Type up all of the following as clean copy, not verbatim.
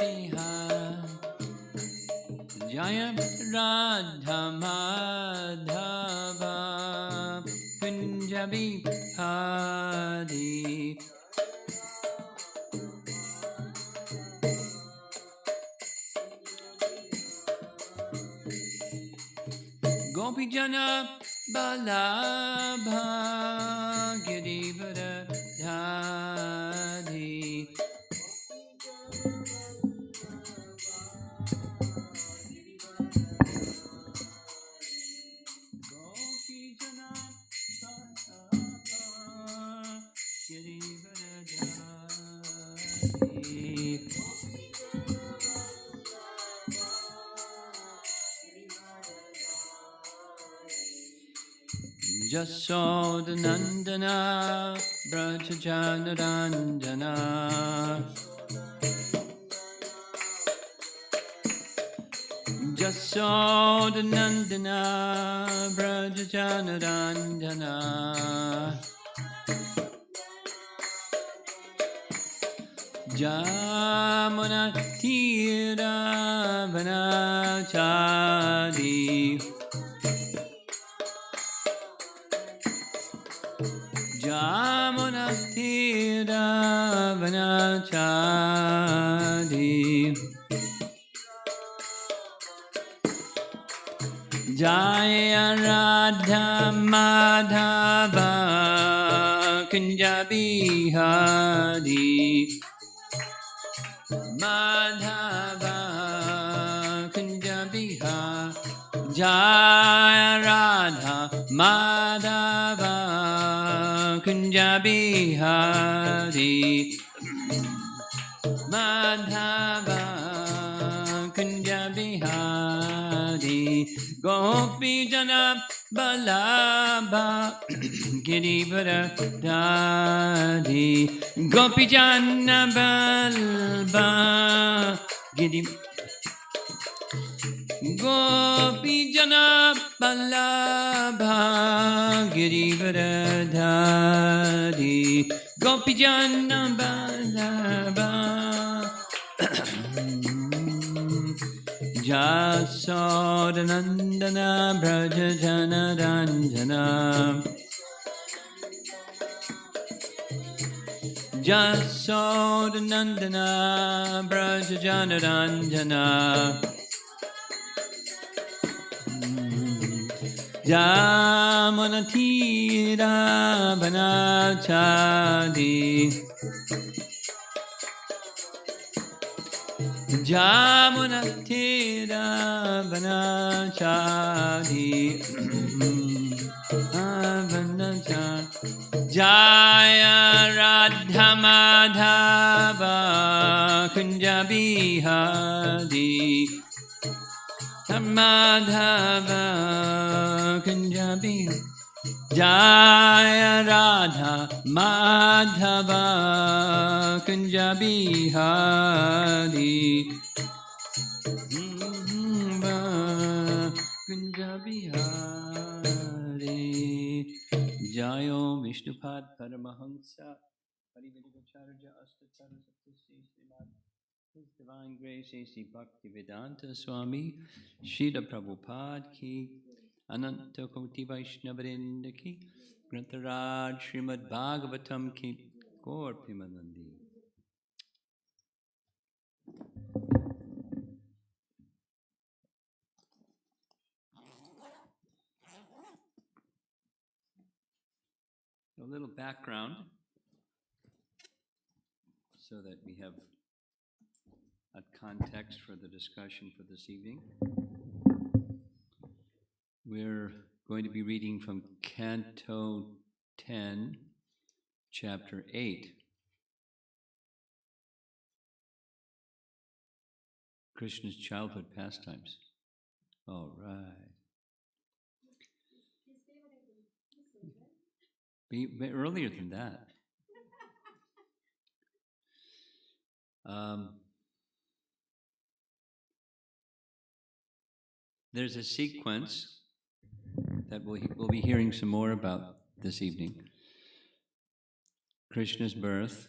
Bihari. Jaya Radha Madhava Kunja Bihari. Gopijana Balabha Girivara Dhari. Gopijana Balabha Girivara Dhari. Jasodanandana Brajajanarandana. Jasodanandana Brajajanarandana. Jamuna Tira Vanachari. Jamuna Tira Vanachari. Jaya Radha Madhava Kunja Bihari. Madhava Kunja Bihari. Jaya Radha Madhava Kunja Bihari. Madhava Kunja Bihari. Gopi Jana Balabha Girivara Dhari. Gopi Jana Balabha Girivara. Gopi Jana Balabha Girivara Dhari. Gopi Jana Balabha Jasodanandana Brajajanarandana. Jasodanandana Brajajanarandana. Jamuna Tira Vanachari. Jamuna Tira Vanachari. Jaya Radha Madhava Kunja Bihari. Madhava Kunja Bihari. Jaya Radha Madhava Kunja Bihari. Kunja Bihari. Jayo Vishnupad Paramahamsa Parivedicacharya Astatara Satyasi Srimad. His Divine Grace A.C. Bhaktivedanta Swami Srila Prabhupada Ki Ananta Koti Vaishnavarinda Ki Grantaraj Srimad Bhagavatam Ki Gaur Pimanandi. A little background so that we have a context for the discussion for this evening. We're going to be reading from Canto 10, Chapter 8. Krishna's childhood pastimes. All right. Be earlier than that. There's a sequence that we'll be hearing some more about this evening. Krishna's birth,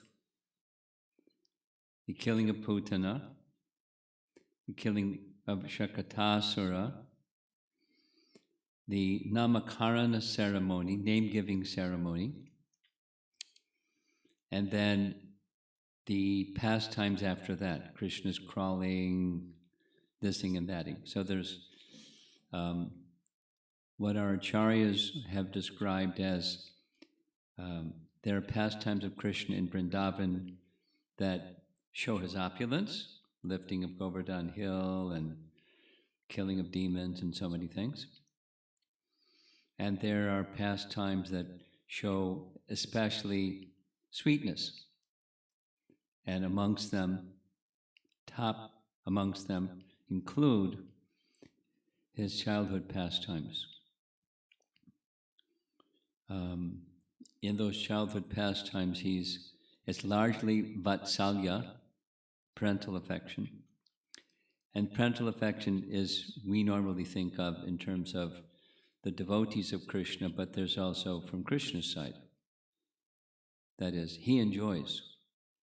the killing of Putana, the killing of Shakatasura, the Namakarana ceremony, name-giving ceremony, and then the pastimes after that, Krishna's crawling, thising and thating. So there's what our acharyas have described as there are pastimes of Krishna in Vrindavan that show his opulence, lifting of Govardhan Hill and killing of demons and so many things. And there are pastimes that show especially sweetness. And amongst them, top amongst them, include his childhood pastimes. In those childhood pastimes, it's largely vatsalya, parental affection. And parental affection is, we normally think of in terms of the devotees of Krishna, but there's also from Krishna's side. That is, he enjoys,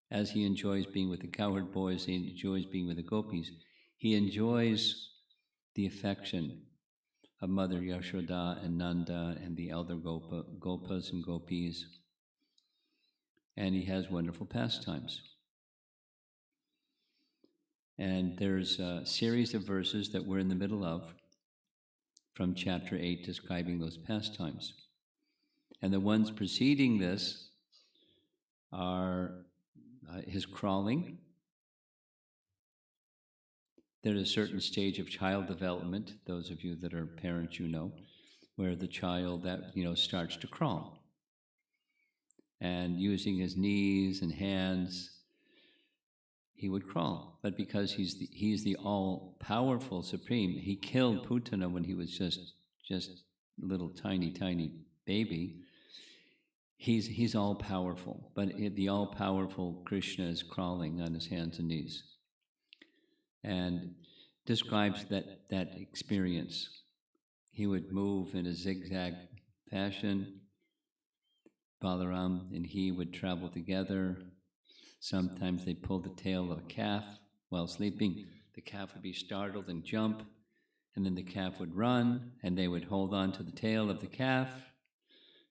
as he enjoys being with the cowherd boys, he enjoys being with the gopis, he enjoys the affection of Mother Yashoda and Nanda and the elder gopas and gopis, and he has wonderful pastimes. And there's a series of verses that we're in the middle of from chapter 8 describing those pastimes. And the ones preceding this are his crawling. There's a certain stage of child development, those of you that are parents, you know, where the child that, starts to crawl. And using his knees and hands, he would crawl. But because he's the all-powerful Supreme, he killed Putana when he was just a little tiny baby. He's all-powerful, but the all-powerful Krishna is crawling on his hands and knees. And describes that experience. He would move in a zigzag fashion. Balaram and he would travel together. Sometimes they pulled the tail of a calf while sleeping. The calf would be startled and jump, and then the calf would run, and they would hold on to the tail of the calf,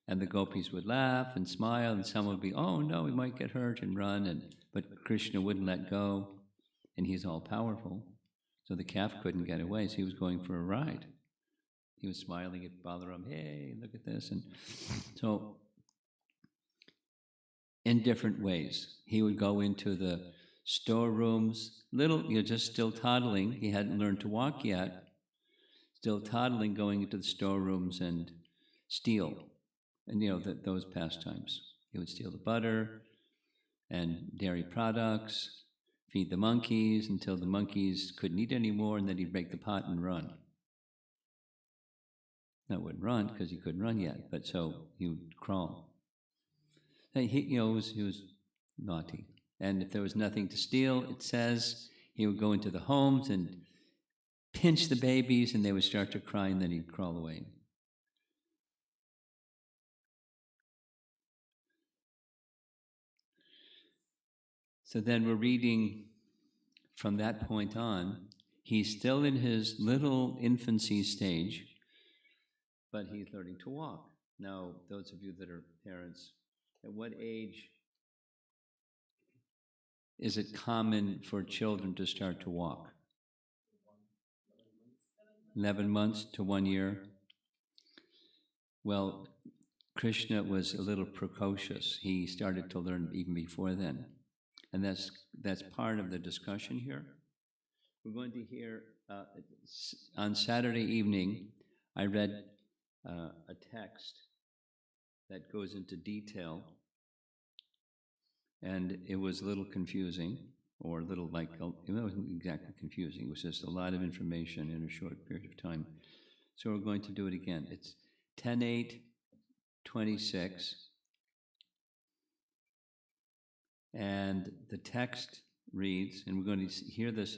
and the gopis would laugh and smile, and some would be, oh no, we might get hurt, and run, but Krishna wouldn't let go. And he's all-powerful, so the calf couldn't get away, so he was going for a ride. He was smiling at Balaram, hey, look at this. And so, in different ways, he would go into the storerooms, just still toddling. He hadn't learned to walk yet. Still toddling, going into the storerooms and steal. And, those pastimes. He would steal the butter and dairy products, feed the monkeys until the monkeys couldn't eat anymore, and then he'd break the pot and run. That wouldn't run because he couldn't run yet, but so he would crawl. And he was naughty. And if there was nothing to steal, it says he would go into the homes and pinch the babies, and they would start to cry, and then he'd crawl away. So then we're reading from that point on. He's still in his little infancy stage, but he's learning to walk. Now, those of you that are parents, at what age is it common for children to start to walk? 11 months to 1 year. Well, Krishna was a little precocious. He started to learn even before then. And that's part of the discussion here. We're going to hear, on Saturday evening, I read a text that goes into detail, and it was a little confusing, or a little it wasn't exactly confusing, it was just a lot of information in a short period of time. So we're going to do it again. It's 10:8:26. And the text reads, and we're going to hear this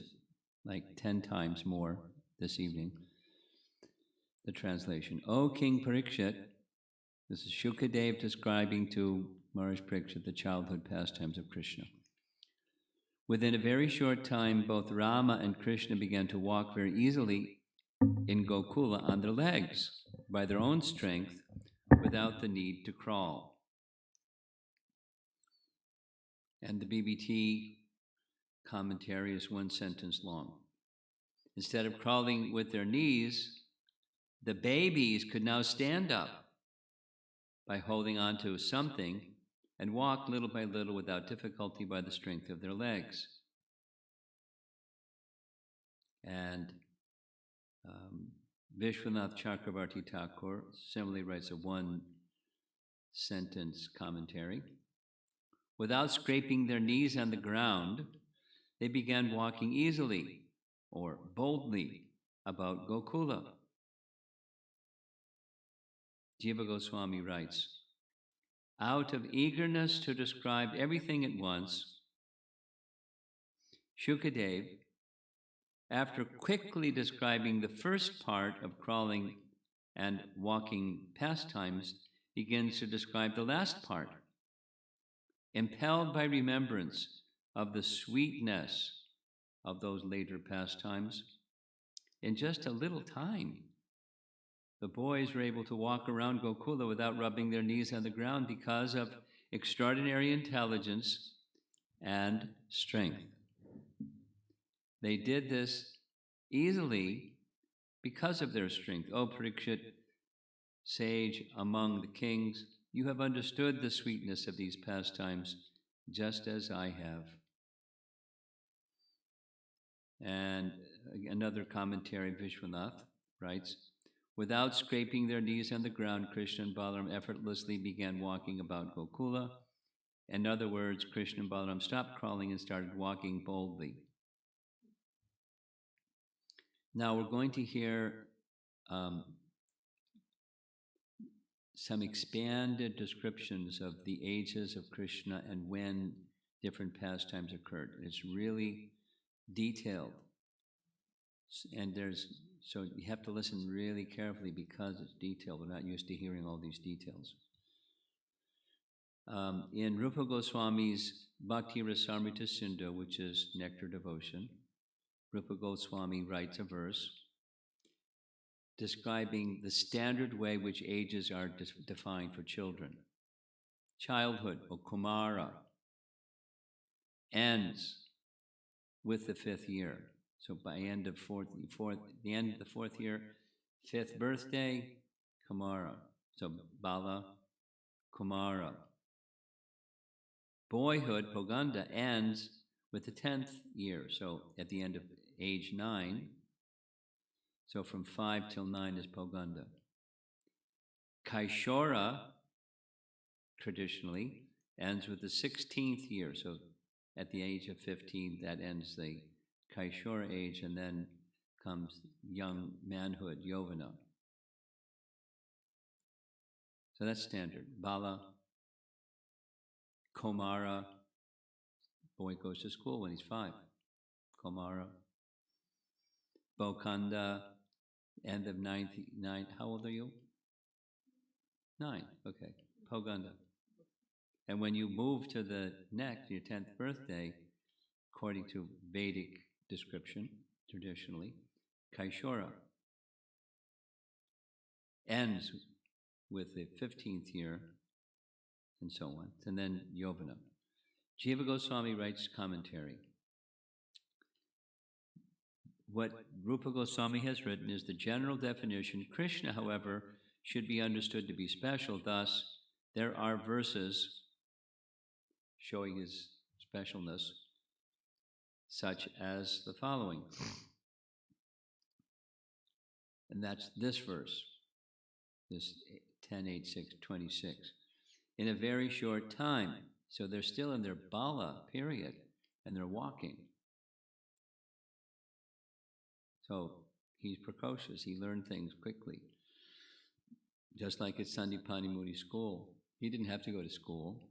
like 10 times more this evening, the translation. O King Parikshit, this is Shukadev describing to Maharaj Parikshit the childhood pastimes of Krishna. Within a very short time, both Rama and Krishna began to walk very easily in Gokula on their legs by their own strength without the need to crawl. And the BBT commentary is one sentence long. Instead of crawling with their knees, the babies could now stand up by holding on to something and walk little by little without difficulty by the strength of their legs. And Vishwanath Chakravarti Thakur similarly writes a one-sentence commentary. Without scraping their knees on the ground, they began walking easily or boldly about Gokula. Jiva Goswami writes, out of eagerness to describe everything at once, Shukadev, after quickly describing the first part of crawling and walking pastimes, begins to describe the last part. Impelled by remembrance of the sweetness of those later pastimes, in just a little time, the boys were able to walk around Gokula without rubbing their knees on the ground because of extraordinary intelligence and strength. They did this easily because of their strength. O Parikshit, sage among the kings, you have understood the sweetness of these pastimes just as I have. And another commentary, Vishwanath writes, without scraping their knees on the ground, Krishna and Balaram effortlessly began walking about Gokula. In other words, Krishna and Balaram stopped crawling and started walking boldly. Now we're going to hear some expanded descriptions of the ages of Krishna and when different pastimes occurred. It's really detailed. And so you have to listen really carefully because it's detailed. We're not used to hearing all these details. In Rupa Goswami's Bhakti Rasamrita Sindhu, which is Nectar Devotion, Rupa Goswami writes a verse describing the standard way which ages are defined for children. Childhood, or Kumara, ends with the 5th year. So by the end of the 4th year, 5th birthday, Kumara. So Bala, Kumara. Boyhood, Poganda, ends with the 10th year. So at the end of age 9, so from 5 till 9 is Poganda. Kaishora, traditionally, ends with the 16th year. So at the age of 15, that ends the Kaishora age, and then comes young manhood, Yovana. So that's standard. Bala, Komara, boy goes to school when he's 5. Komara. Bokanda, end of 9. How old are you? 9, okay. Poganda. And when you move to the next, your 10th birthday, according to Vedic description, traditionally, Kaishora ends with the 15th year, and so on, and then Yovana. Jiva Goswami writes commentary. What Rupa Goswami has written is the general definition. Krishna, however, should be understood to be special. Thus, there are verses showing his specialness, such as the following. And that's this verse, this 10:8:6:26. In a very short time, so they're still in their bala period, and they're walking. So he's precocious, he learned things quickly. Just like at Sandipani Muni school. He didn't have to go to school.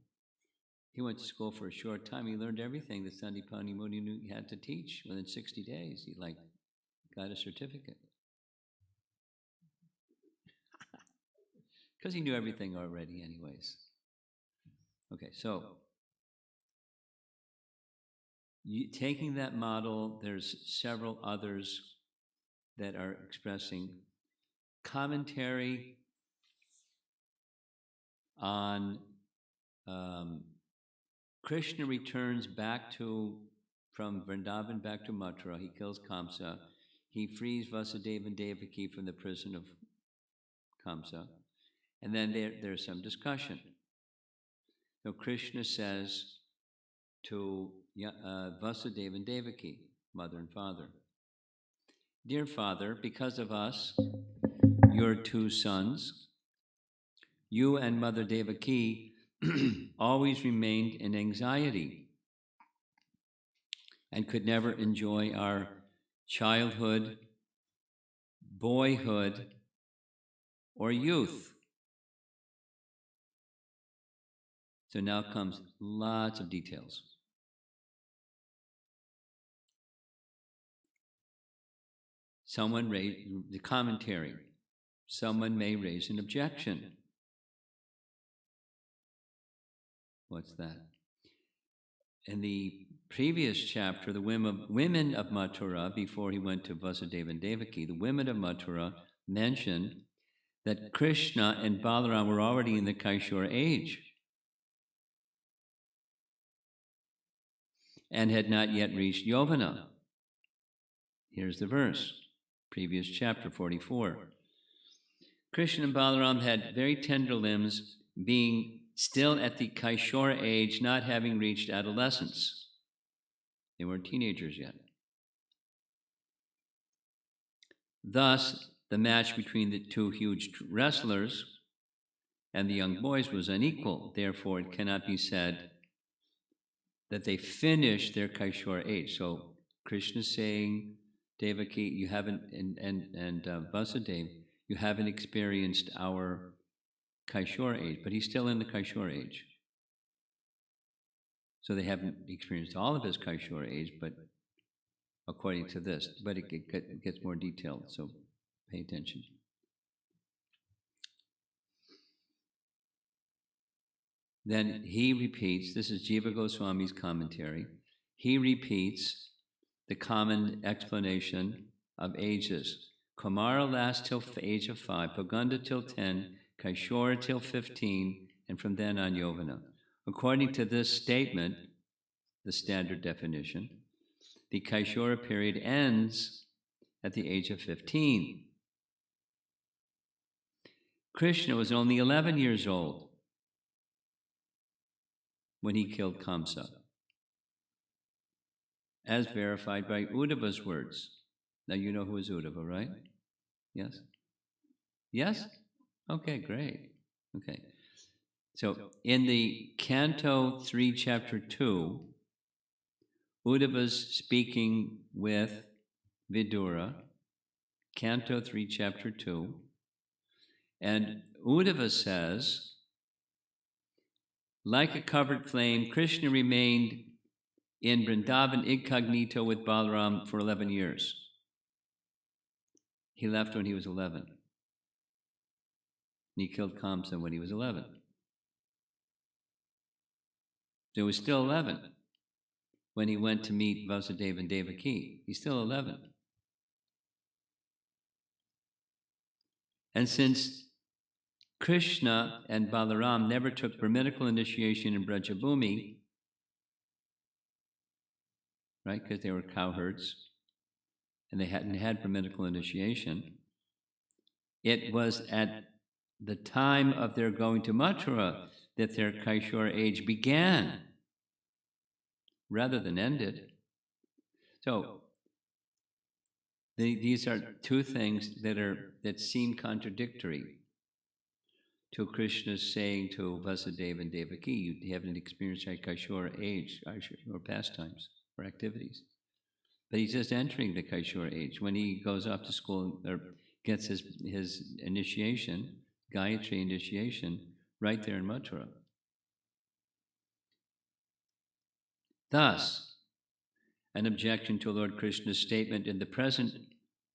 He went to school for a short time. He learned everything that Sandipani Muni knew he had to teach. Within 60 days, he got a certificate. Because he knew everything already anyways. Okay, so taking that model, there's several others that are expressing commentary on Krishna returns from Vrindavan back to Mathura. He kills Kamsa. He frees Vasudeva and Devaki from the prison of Kamsa. And then there's some discussion. So Krishna says to Vasudeva and Devaki, mother and father, "Dear father, because of us, your two sons, you and Mother Devaki always remained in anxiety and could never enjoy our childhood, boyhood, or youth." So now comes lots of details. Someone raised the commentary. Someone may raise an objection. What's that? In the previous chapter, the women of Mathura, before he went to Vasudeva and Devaki, the women of Mathura mentioned that Krishna and Balaram were already in the Kaishora age and had not yet reached Yovana. Here's the verse, previous chapter 44. Krishna and Balaram had very tender limbs, being still at the Kaishora age, not having reached adolescence. They weren't teenagers yet. Thus, the match between the two huge wrestlers and the young boys was unequal. Therefore, it cannot be said that they finished their Kaishora age. So, Krishna is saying, Devaki, you haven't, and Vasudeva, you haven't experienced our Kaishora age, but he's still in the Kaishora age. So they haven't experienced all of his Kaishora age, but according to this, but it gets more detailed, so pay attention. Then he repeats, this is Jiva Goswami's commentary, he repeats the common explanation of ages. Kumara lasts till the age of 5, Paganda till 10, Kaishora till 15, and from then on Yovana. According to this statement, the standard definition, the Kaishora period ends at the age of 15. Krishna was only 11 years old when he killed Kamsa, as verified by Uddhava's words. Now you know who is Uddhava, right? Yes? Yes? Okay, great. Okay. So in the Canto 3, Chapter 2, Uddhava's speaking with Vidura, Canto 3, Chapter 2, and Uddhava says, like a covered flame, Krishna remained in Vrindavan incognito with Balaram for 11 years. He left when he was 11. And he killed Kamsa when he was 11. So he was still 11 when he went to meet Vasudeva and Devaki. He's still 11. And since Krishna and Balaram never took Brahminical initiation in Brajabhumi, right, because they were cowherds, and they hadn't had Brahminical initiation, it was at the time of their going to Mathura that their Kaishora age began, rather than ended. So, these are two things that seem contradictory to Krishna's saying to Vasudeva and Devaki, you haven't experienced your Kaishora age or pastimes or activities. But he's just entering the Kaishora age. When he goes off to school or gets his initiation, Gayatri initiation, right there in Mathura. Thus, an objection to Lord Krishna's statement in the present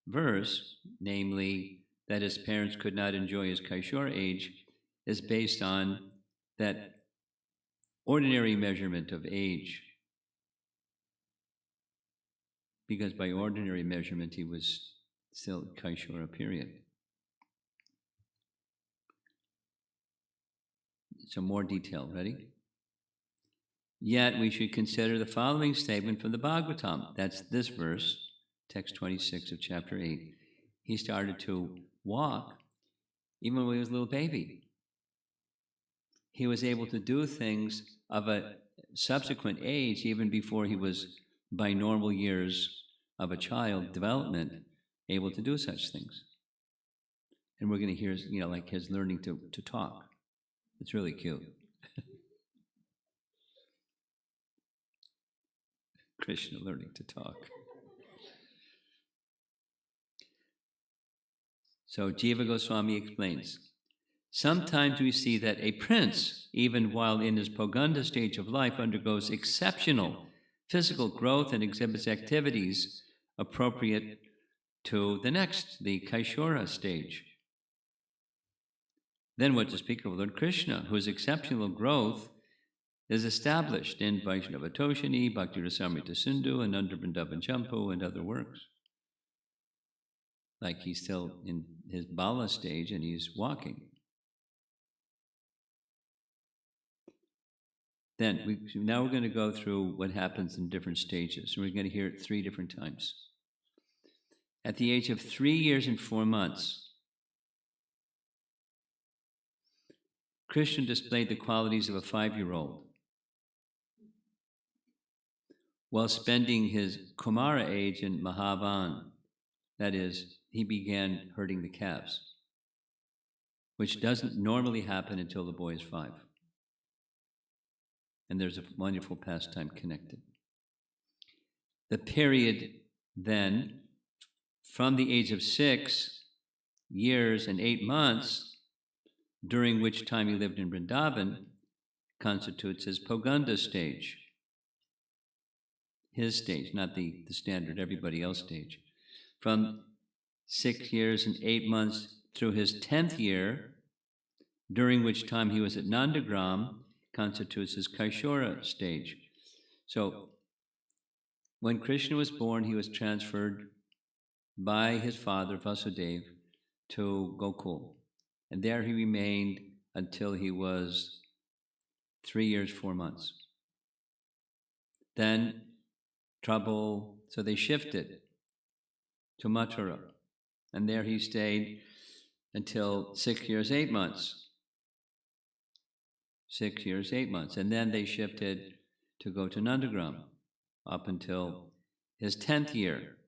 verse, namely that his parents could not enjoy his Kaishora age, is based on that ordinary measurement of age because by ordinary measurement he was still Kaishora period. So more detail, ready? Yet we should consider the following statement from the Bhagavatam. That's this verse, text 26 of chapter 8. He started to walk even when he was a little baby. He was able to do things of a subsequent age, even before he was, by normal years of a child development, able to do such things. And we're going to hear, like his learning to talk. It's really cute. Krishna learning to talk. So Jiva Goswami explains, sometimes we see that a prince, even while in his Poganda stage of life, undergoes exceptional physical growth and exhibits activities appropriate to the next, the Kaishora stage. Then what to speak of Lord Krishna, whose exceptional growth is established in Vaishnava Toshini, Bhakti Rasamrita Sindhu, and under Vrindavan Champu and other works. Like he's still in his Bala stage and he's walking. Then, now we're going to go through what happens in different stages. We're going to hear it 3 different times. At the age of 3 years and 4 months, Krishna displayed the qualities of a 5-year-old. While spending his Kumara age in Mahavan, that is, he began herding the calves, which doesn't normally happen until the boy is 5. And there's a wonderful pastime connected. The period then, from the age of 6 years and 8 months, during which time he lived in Vrindavan, constitutes his Poganda stage. His stage, not the standard, everybody else stage. From 6 years and 8 months through his 10th year, during which time he was at Nandagram, constitutes his Kaishora stage. So, when Krishna was born, he was transferred by his father, Vasudeva, to Gokul. And there he remained until he was 3 years, 4 months. Then, so they shifted to Mathura. And there he stayed until 6 years, 8 months. 6 years, 8 months. And then they shifted to go to Nandagram up until his 10th year.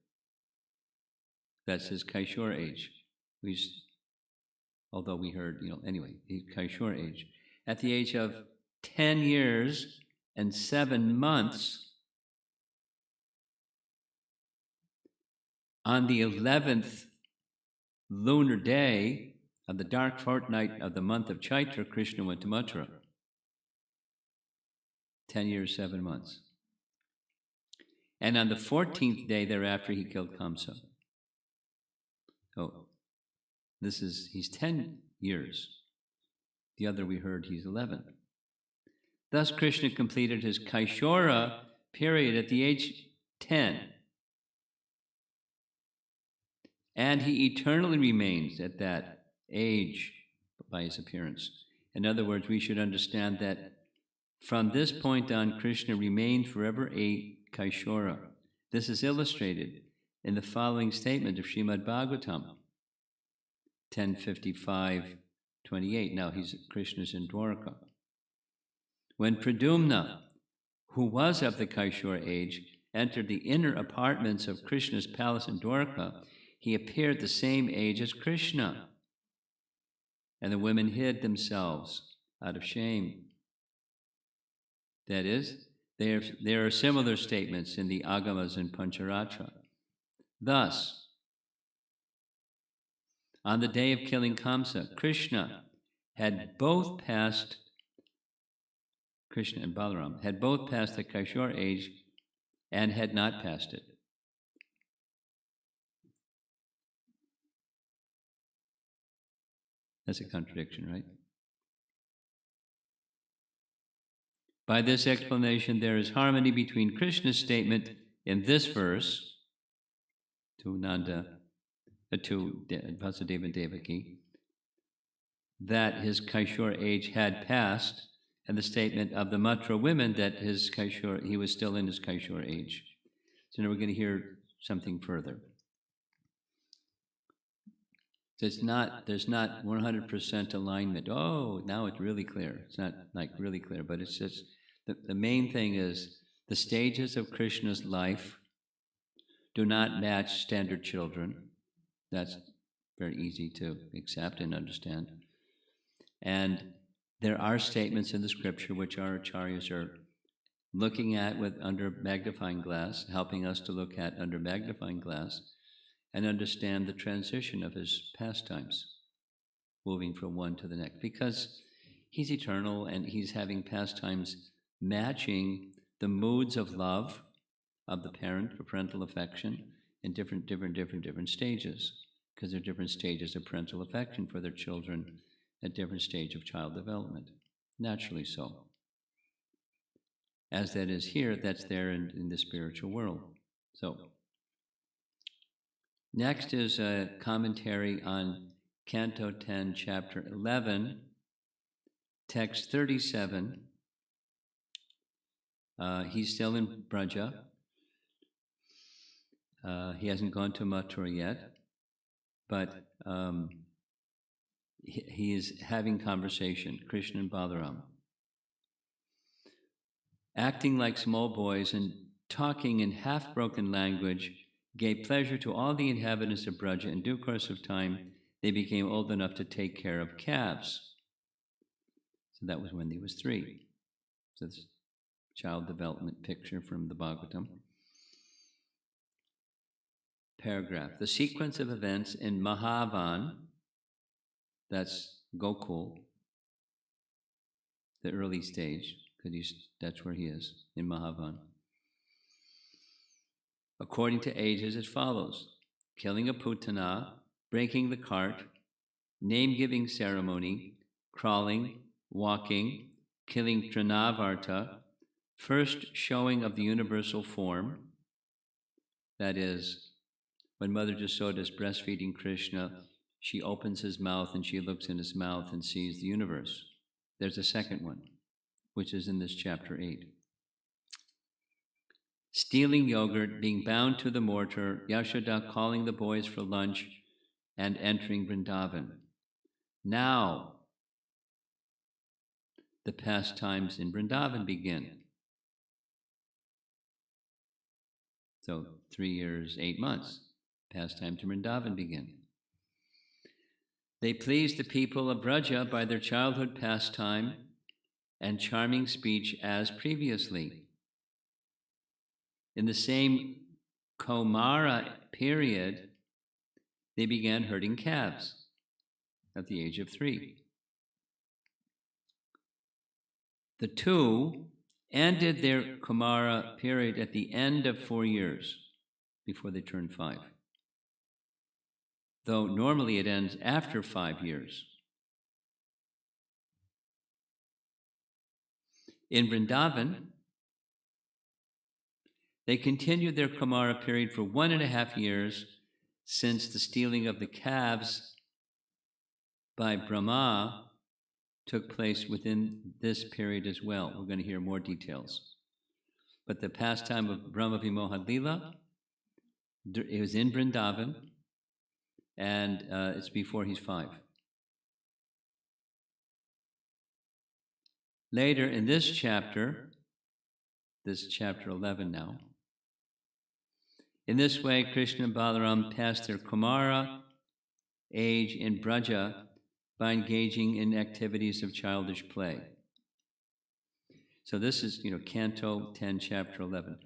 That's his Kaishora age. Although we heard, anyway, his Kaishora age. At the age of 10 years and 7 months, on the 11th lunar day of the dark fortnight of the month of Chaitra, Krishna went to Mathura. 10 years, 7 months. And on the 14th day thereafter, he killed Kamsa. So, he's 10 years. The other we heard, he's 11. Thus, Krishna completed his Kaishora period at the age 10. And he eternally remains at that age by his appearance. In other words, we should understand that from this point on, Krishna remained forever a Kaishora. This is illustrated in the following statement of Srimad Bhagavatam, 10:55-28. Now Krishna's in Dwaraka. When Pradumna, who was of the Kaishora age, entered the inner apartments of Krishna's palace in Dwaraka, he appeared the same age as Krishna. And the women hid themselves out of shame. That is, there are similar statements in the Agamas and Pancharatra. Thus, on the day of killing Kamsa, Krishna and Balaram had both passed the Kaishora age and had not passed it. That's a contradiction, right? By this explanation, there is harmony between Krishna's statement in this verse, to Vasudeva and Devaki, that his Kaishur age had passed, and the statement of the Matra women that he was still in his Kaishur age. So now we're going to hear something further. There's not 100% alignment. Oh, now it's really clear. It's not like really clear, but it's just the main thing is the stages of Krishna's life do not match standard children. That's very easy to accept and understand. And there are statements in the scripture which our acharyas are looking at under magnifying glass, helping us to look at under magnifying glass and understand the transition of his pastimes, moving from one to the next. Because he's eternal and he's having pastimes matching the moods of love of the parent, for parental affection, in different stages, because there are different stages of parental affection for their children at different stage of child development. Naturally so. As that is here, that's there in the spiritual world. So, next is a commentary on Canto 10, Chapter 11, Text 37. He's still in Braja. He hasn't gone to Mathura yet, but he is having conversation, Krishna and Balaram, acting like small boys and talking in half-broken language, gave pleasure to all the inhabitants of Braja. In due course of time, they became old enough to take care of calves. So that was when he was 3. So this child development picture from the Bhagavatam. Paragraph. The sequence of events in Mahavan, that's Gokul, the early stage, because that's where he is, in Mahavan. According to age is as follows: killing a putana, breaking the cart, name-giving ceremony, crawling, walking, killing Trinavarta, first showing of the universal form, that is, when Mother Jasoda is breastfeeding Krishna, she opens his mouth and she looks in his mouth and sees the universe. There's a second one, which is in this chapter 8. Stealing yogurt, being bound to the mortar, Yashoda calling the boys for lunch, and entering Vrindavan. Now, the pastimes in Vrindavan begin. So 3 years, 8 months, pastime to Vrindavan begin. They pleased the people of Braja by their childhood pastime and charming speech as previously. In the same Komara period, they began herding calves at the age of 3. The two ended their Komara period at the end of 4 years, before they turned 5. Though normally it ends after 5 years. In Vrindavan, they continued their Komara period for 1.5 years, since the stealing of the calves by Brahma took place within this period as well. We're going to hear more details. But the pastime of Brahma Vimoha Lila, it was in Vrindavan, and it's before he's 5. Later in this chapter 11 now, in this way, Krishna and Balaram passed their Kumara age in Braja by engaging in activities of childish play. So this is, Canto 10, Chapter 11.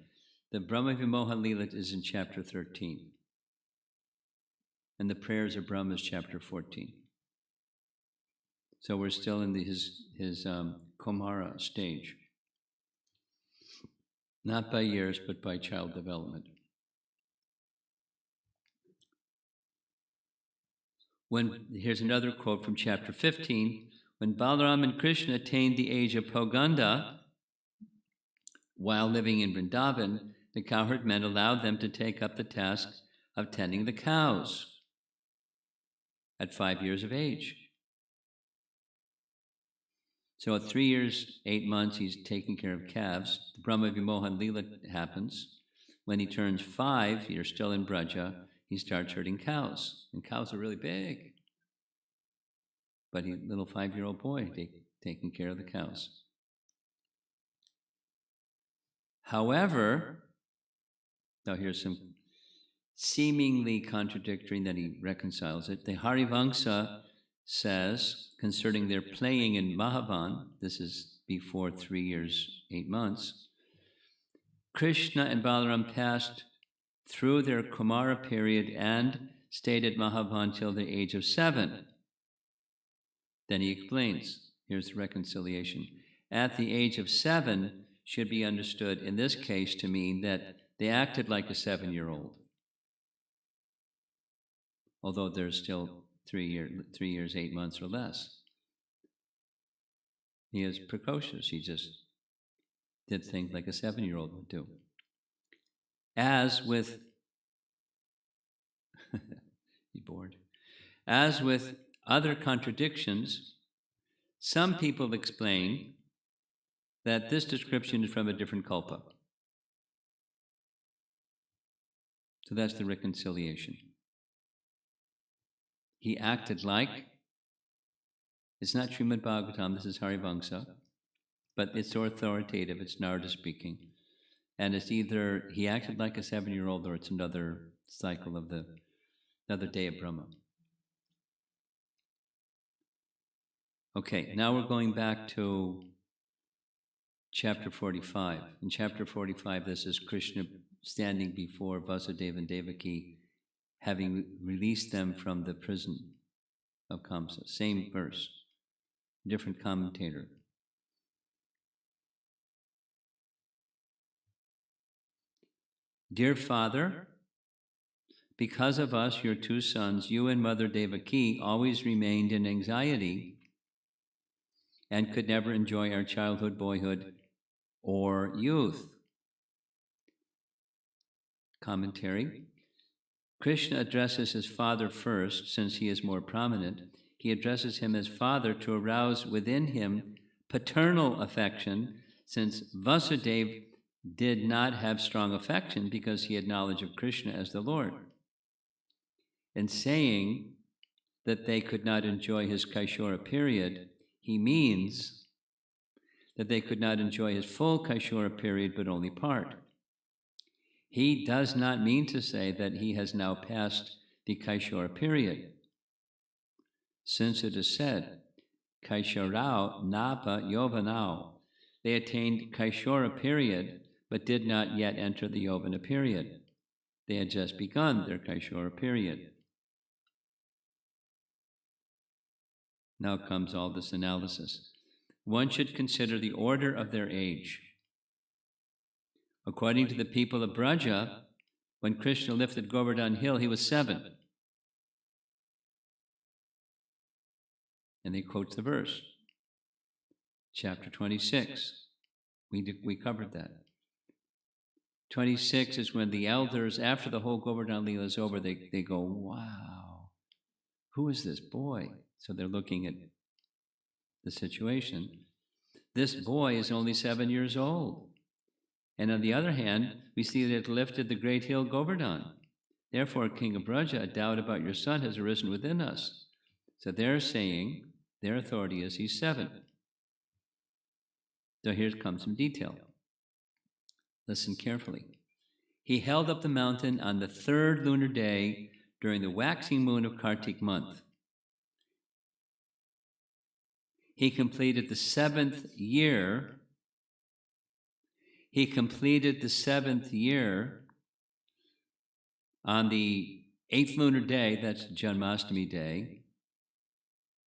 The Brahma Vimoha Lila is in Chapter 13. And the prayers of Brahma is Chapter 14. So we're still in his Kumara stage. Not by years, but by child development. Here's another quote from Chapter 15. When Balaram and Krishna attained the age of Poganda, while living in Vrindavan, the cowherd men allowed them to take up the task of tending the cows at 5 years of age. So at 3 years, 8 months, he's taking care of calves. The Brahma Vimohan Lila happens. When he turns 5, you're still in Braja, he starts herding cows. And cows are really big. But he's a little 5-year-old boy taking care of the cows. However, now here's some seemingly contradictory, that he reconciles it. The Harivamsa says, concerning their playing in Mahavan, this is before 3 years, 8 months, Krishna and Balaram passed through their Kumara period and stayed at Mahavan till the age of 7. Then he explains, here's the reconciliation. At the age of 7 should be understood in this case to mean that they acted like a 7-year-old. Although they're still 3 years, 8 months or less. He is precocious. He just did things like a 7-year-old would do. As with, you bored? As with other contradictions, some people explain that this description is from a different kalpa. So that's the reconciliation. He acted like, it's not Srimad Bhagavatam, this is Harivamsa, but it's authoritative, it's Narada speaking. And it's either he acted like a 7-year-old or it's another cycle of another day of Brahma. Okay, now we're going back to chapter 45. In chapter 45, this is Krishna standing before Vasudeva and Devaki, having released them from the prison of Kamsa. Same verse, different commentator. Dear Father, because of us, your 2 sons, you and Mother Devaki, always remained in anxiety and could never enjoy our childhood, boyhood, or youth. Commentary. Krishna addresses his father first, since he is more prominent. He addresses him as father to arouse within him paternal affection, since Vasudeva did not have strong affection because he had knowledge of Krishna as the Lord. In saying that they could not enjoy his Kaishora period, he means that they could not enjoy his full Kaishora period, but only part. He does not mean to say that he has now passed the Kaishora period, since it is said, Kaishorao Napa Yovanao. They attained Kaishora period, but did not yet enter the Yovana period. They had just begun their Kaishora period. Now comes all this analysis. One should consider the order of their age. According to the people of Braja, when Krishna lifted Govardhan Hill, he was 7. And they quote the verse, chapter 26. We covered that. 26 is when the elders, after the whole Govardhan Leela is over, they go, wow, who is this boy? So they're looking at the situation. This boy is only 7 years old. And on the other hand, we see that it lifted the great hill Govardhan. Therefore, King of Braja, a doubt about your son has arisen within us. So they're saying, their authority is he's 7. So here comes some detail. Listen carefully. He held up the mountain on the 3rd lunar day during the waxing moon of Kartik month. He completed the 7th year. He completed the 7th year on the 8th lunar day, that's Janmashtami day.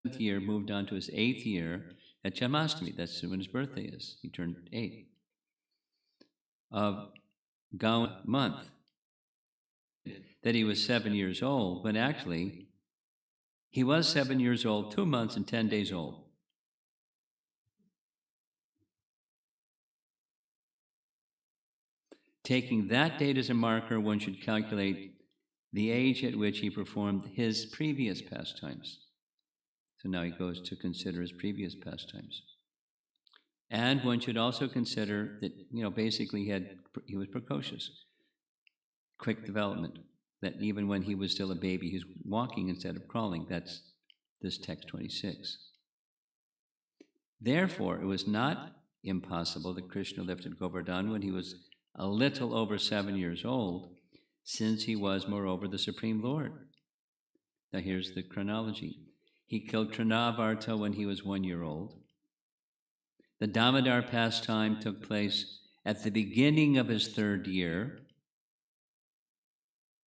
The 7th year moved on to his 8th year at Janmashtami, that's when his birthday is. He turned 8. Of Gaon month. That he was 7 years old, when actually he was 7 years old, 2 months and 10 days old. Taking that date as a marker, one should calculate the age at which he performed his previous pastimes. So now he goes to consider his previous pastimes. And one should also consider that, basically he was precocious, quick development, that even when he was still a baby, he was walking instead of crawling. That's this text 26. Therefore, it was not impossible that Krishna lifted Govardhan when he was a little over 7 years old, since he was, moreover, the Supreme Lord. Now here's the chronology. He killed Trinavarta when he was 1 year old. The Damodar pastime took place at the beginning of his 3rd year.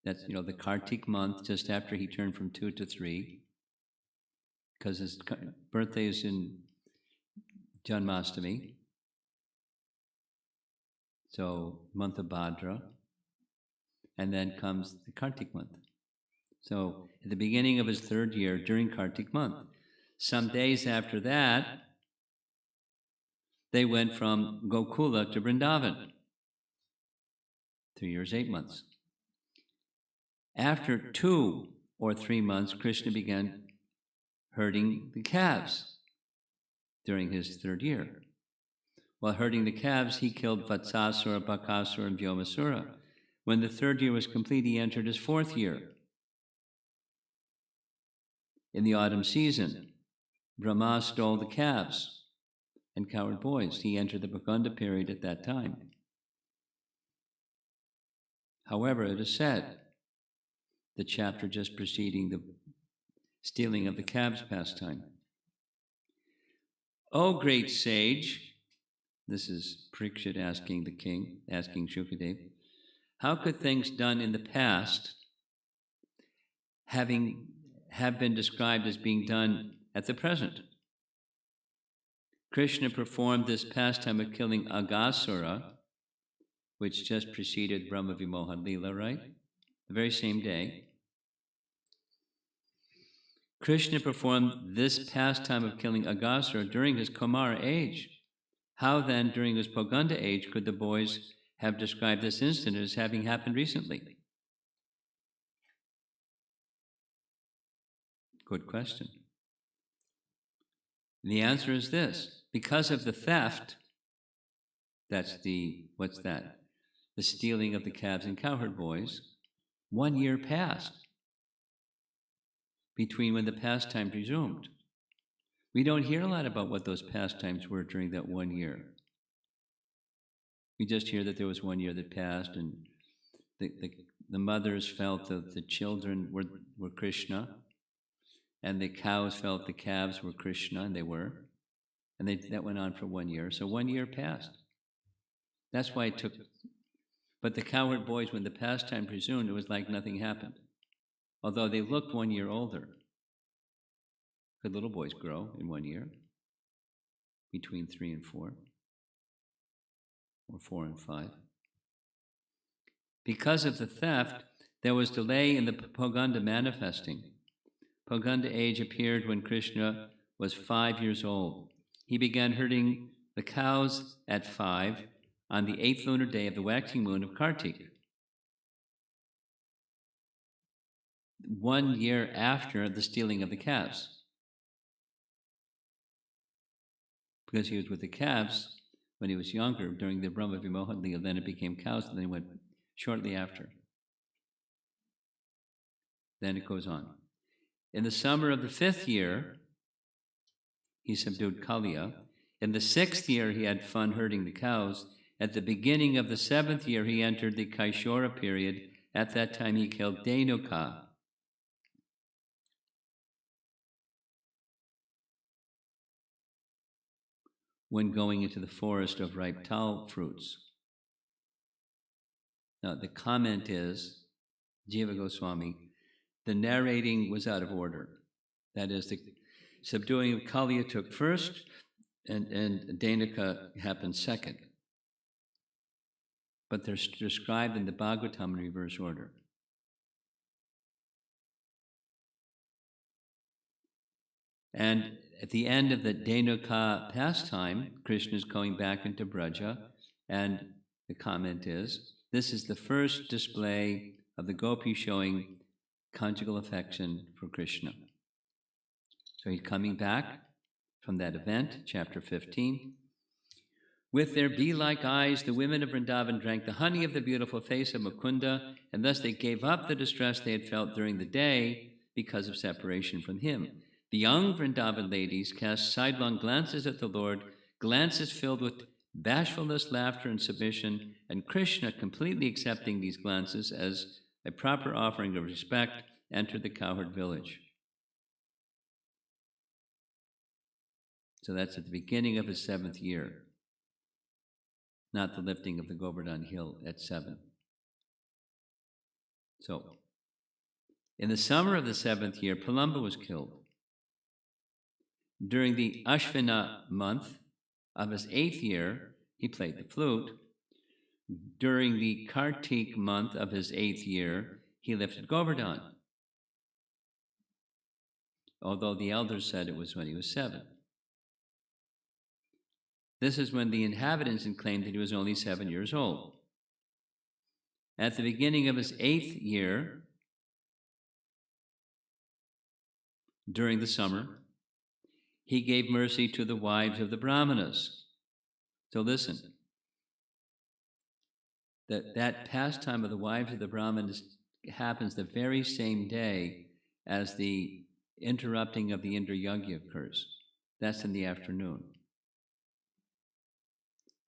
That's, the Kartik month, just after he turned from 2 to 3, because his birthday is in Janmashtami. So, month of Bhadra. And then comes the Kartik month. So, at the beginning of his 3rd year, during Kartik month. Some days after that, they went from Gokula to Vrindavan. 3 years, 8 months. After 2 or 3 months, Krishna began herding the calves during his 3rd year. While herding the calves, he killed Vatsasura, Bakasura, and Vyomasura. When the 3rd year was complete, he entered his 4th year. In the autumn season, Brahma stole the calves and cowherd boys. He entered the Bhaganda period at that time. However, it is said, the chapter just preceding the stealing of the calves pastime. O great sage, this is Parikshit asking the king, asking Shukadev, how could things done in the past have been described as being done at the present? Krishna performed this pastime of killing Aghasura, which just preceded Brahma Vimohan Leela, right? The very same day. Krishna performed this pastime of killing Aghasura during his Kumara age. How then, during his Poganda age, could the boys have described this incident as having happened recently? Good question. And the answer is this. Because of the theft, what's that? The stealing of the calves and cowherd boys, 1 year passed between when the pastime resumed. We don't hear a lot about what those pastimes were during that 1 year. We just hear that there was 1 year that passed, and the mothers felt that the children were Krishna, and the cows felt the calves were Krishna, and they were. And that went on for 1 year. So 1 year passed. That's why it took. But the cowherd boys, when the pastime resumed, it was like nothing happened. Although they looked 1 year older. Could little boys grow in 1 year? Between 3 and 4. Or 4 and 5. Because of the theft, there was delay in the Poganda manifesting. Poganda age appeared when Krishna was 5 years old. He began herding the cows at 5 on the 8th lunar day of the waxing moon of Kartik. 1 year after the stealing of the calves. Because he was with the calves when he was younger, during the Brahma Vimohan Leela, then it became cows, and then it went shortly after. Then it goes on. In the summer of the 5th year, he subdued Kaliya. In the 6th year, he had fun herding the cows. At the beginning of the 7th year, he entered the Kaishora period. At that time, he killed Dhenuka. When going into the forest of ripe tal fruits. Now, the comment is, Jiva Goswami, the narrating was out of order. That is, the subduing of Kaliya took first, and Dhenuka happened second. But they're described in the Bhagavatam in reverse order. And at the end of the Dhenuka pastime, Krishna is going back into Braja, and the comment is, this is the first display of the gopis showing conjugal affection for Krishna. So he's coming back from that event, chapter 15. With their bee-like eyes, the women of Vrindavan drank the honey of the beautiful face of Mukunda, and thus they gave up the distress they had felt during the day because of separation from him. The young Vrindavan ladies cast sidelong glances at the Lord, glances filled with bashfulness, laughter, and submission, and Krishna, completely accepting these glances as a proper offering of respect, entered the cowherd village. So that's at the beginning of his 7th year, not the lifting of the Govardhan hill at 7. So, in the summer of the 7th year, Palamba was killed. During the Ashvina month of his 8th year, he played the flute. During the Kartik month of his 8th year, he lifted Govardhan, although the elders said it was when he was 7. This is when the inhabitants had claimed that he was only 7 years old. At the beginning of his 8th year, during the summer, he gave mercy to the wives of the Brahmanas. So listen, that pastime of the wives of the Brahmanas happens the very same day as the interrupting of the Indra Yagya occurs. That's in the afternoon.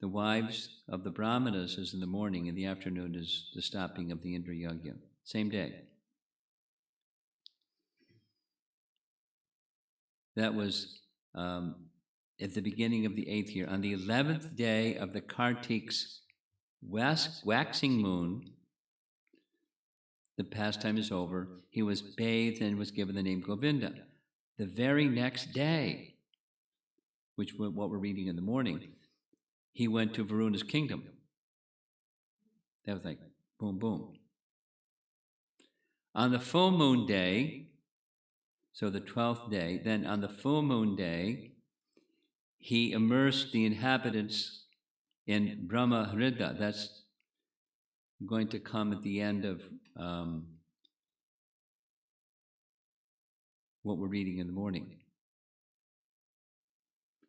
The wives of the Brahmanas is in the morning, and the afternoon is the stopping of the Indra Yagya. Same day. That was at the beginning of the 8th year. On the 11th day of the Kartik's waxing moon, the pastime is over. He was bathed and was given the name Govinda. The very next day, which what we're reading in the morning, he went to Varuna's kingdom. That was like boom, boom. On the full moon day, so the 12th day, then on the full moon day, he immersed the inhabitants in Brahma Hrida. That's going to come at the end of what we're reading in the morning.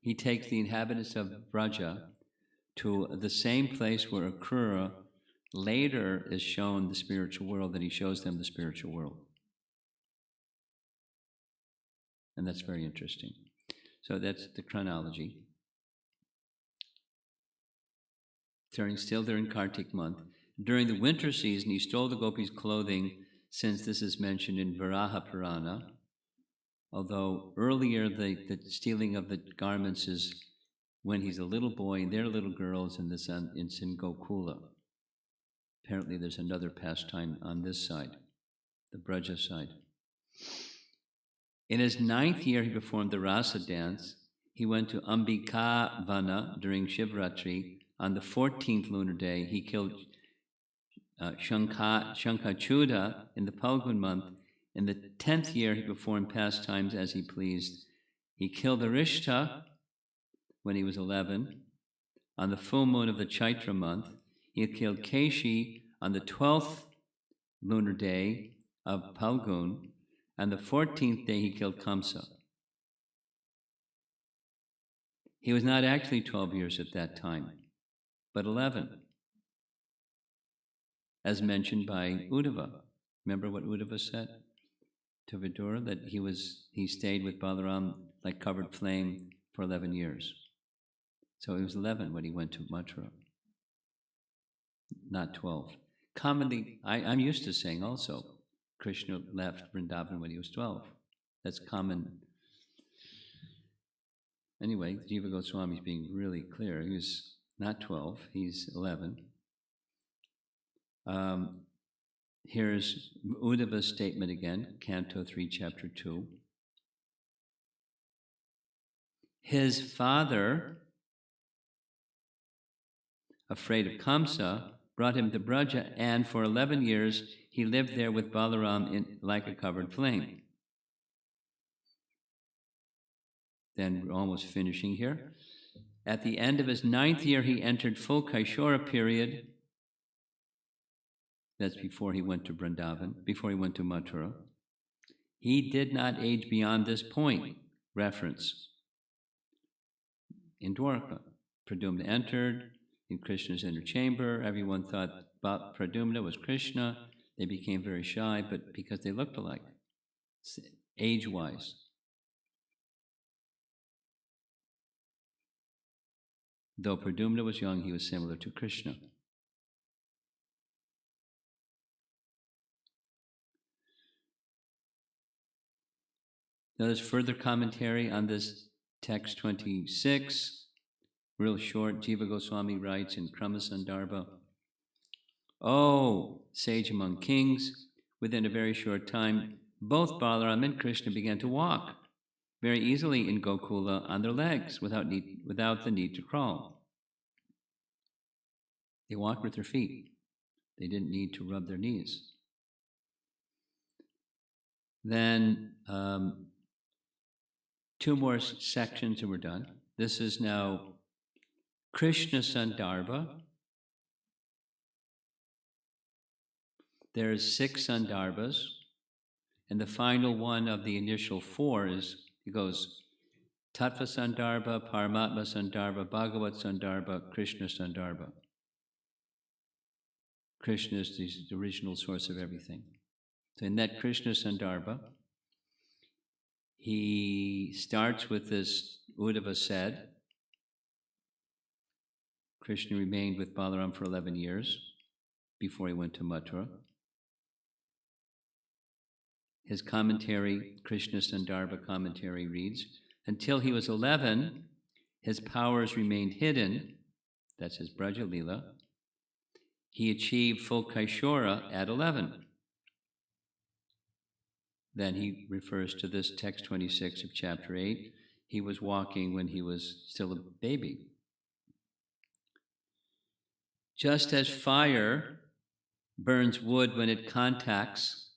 He takes the inhabitants of Braja to the same place where Akrura later is shown the spiritual world, and he shows them the spiritual world. And that's very interesting. So that's the chronology. Still during Kartik month. During the winter season, he stole the gopis' clothing, since this is mentioned in Varaha Purana, although earlier the stealing of the garments is when he's a little boy and they're little girls in Gokula. Apparently there's another pastime on this side, the Braja side. In his 9th year, he performed the Rasa dance. He went to Ambika Vana during Shivratri. On the 14th lunar day, he killed Shankachuda in the Palgun month. In the 10th year, he performed pastimes as he pleased. He killed Arishta when he was 11. On the full moon of the Chaitra month, he killed Keshi on the 12th lunar day of Palgun. On the 14th day, he killed Kamsa. He was not actually 12 years at that time, but 11, as mentioned by Uddhava. Remember what Uddhava said to Vidura? That he stayed with Balaram like covered flame for 11 years. So he was 11 when he went to Mathura, not 12. Commonly, I'm used to saying also, Krishna left Vrindavan when he was 12. That's common. Anyway, Jiva Goswami is being really clear. He was not 12, he's 11. Here's Uddhava's statement again, Canto 3, Chapter 2. His father, afraid of Kamsa, brought him to Braja, and for 11 years he lived there with Balaram like a covered flame. Then we're almost finishing here. At the end of his 9th year, he entered full Kaishora period. That's before he went to Vrindavan, before he went to Mathura. He did not age beyond this point. Reference. In Dwarka, Pradyumna entered in Krishna's inner chamber. Everyone thought Pradyumna was Krishna. They became very shy, but because they looked alike, age-wise. Though Pradyumna was young, he was similar to Krishna. Now there's further commentary on this text 26, real short. Jiva Goswami writes in Kramasandarbha, "Oh, sage among kings, within a very short time, both Balaram and Krishna began to walk very easily in Gokula on their legs without the need to crawl. They walked with their feet. They didn't need to rub their knees." Then two more sections and we're done. This is now Krishna Sandarbha. There's 6 Sandarbhas, and the final one of the initial 4 it goes Tattva Sandarbha, Paramatma Sandarbha, Bhagavat Sandarbha, Krishna Sandarbha. Krishna is the original source of everything. So in that Krishna Sandarbha, he starts with this Uddhava said, Krishna remained with Balaram for 11 years before he went to Mathura. His commentary, Krishna Sandarbha commentary reads, until he was 11, his powers remained hidden. That's his Braja Leela. He achieved full Kaishora at 11. Then he refers to this text 26 of chapter 8. He was walking when he was still a baby. Just as fire burns wood when it contacts,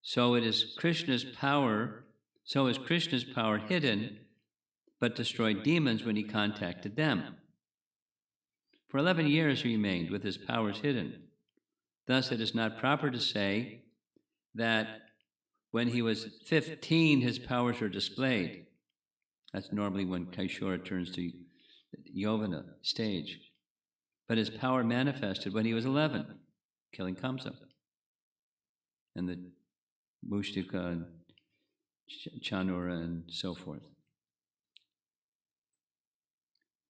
so is Krishna's power hidden, but destroyed demons when he contacted them. For 11 years he remained with his powers hidden. Thus it is not proper to say that when he was 15 his powers were displayed. That's normally when Kaishora turns to Yovana stage. But his power manifested when he was 11, killing Kamsa. And the Mushtika and Chanura and so forth.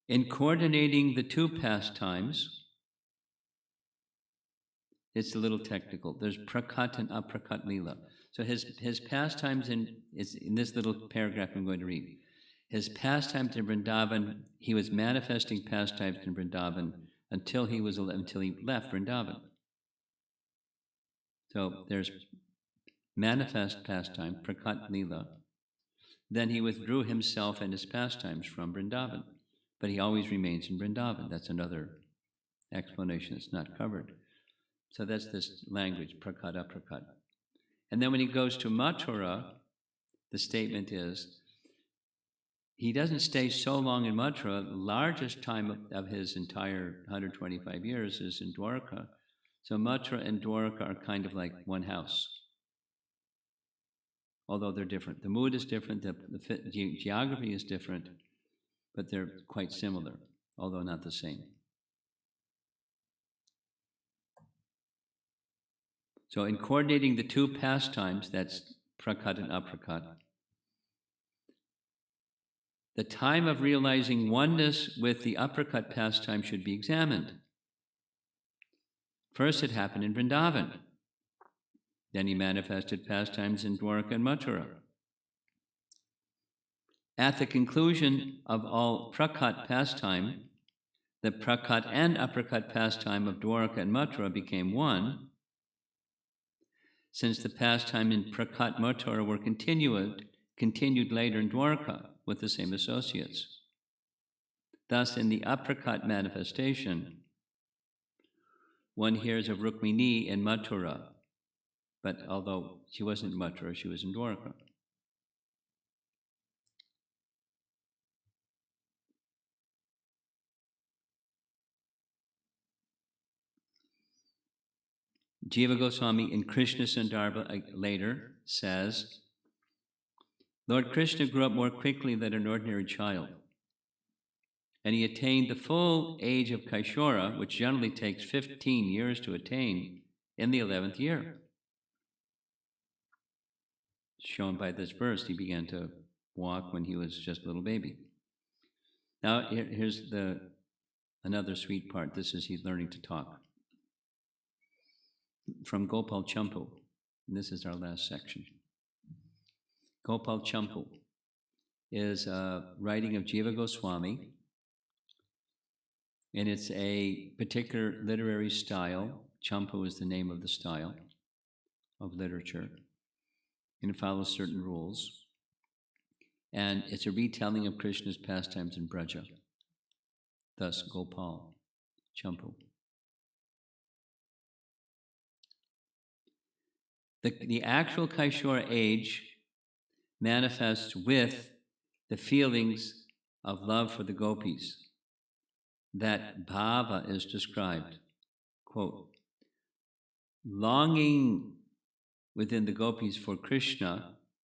In coordinating the two pastimes, it's a little technical. There's prakat and aprakat lila. So his pastimes in this little paragraph I'm going to read. His pastimes in Vrindavan, he was manifesting pastimes in Vrindavan until he left Vrindavan. So there's manifest pastime, prakat lila. Then he withdrew himself and his pastimes from Vrindavan, but he always remains in Vrindavan. That's another explanation that's not covered. So that's this language, prakat, aprakat. And then when he goes to Mathura, the statement is, he doesn't stay so long in Mathura. The largest time of his entire 125 years is in Dwarka. So Mathura and Dwarka are kind of like one house, although they're different. The mood is different, the geography is different, but they're quite similar, although not the same. So in coordinating the two pastimes, that's prakat and aprakat, the time of realizing oneness with the aprakat pastime should be examined. First it happened in Vrindavan. Then he manifested pastimes in Dwarka and Mathura. At the conclusion of all prakat pastime, the prakat and aprakat pastime of Dwarka and Mathura became one, since the pastime in prakat Mathura were continued later in Dwarka with the same associates. Thus, in the aprakat manifestation, one hears of Rukmini in Mathura, but although she wasn't in Mathura, she was in Dwarka. Jiva Goswami in Krishna Sandarbha later says, Lord Krishna grew up more quickly than an ordinary child, and he attained the full age of Kaishora, which generally takes 15 years to attain, in the 11th year. Shown by this verse, he began to walk when he was just a little baby. Now, here's another sweet part. This is he's learning to talk. From Gopal Champu, and this is our last section. Gopal Champu is a writing of Jiva Goswami, and it's a particular literary style. Champu is the name of the style of literature, and it follows certain rules. And it's a retelling of Krishna's pastimes in Braja, thus Gopal Champu. The actual Kaishora age manifests with the feelings of love for the gopis. That bhava is described, quote, longing within the gopis for Krishna,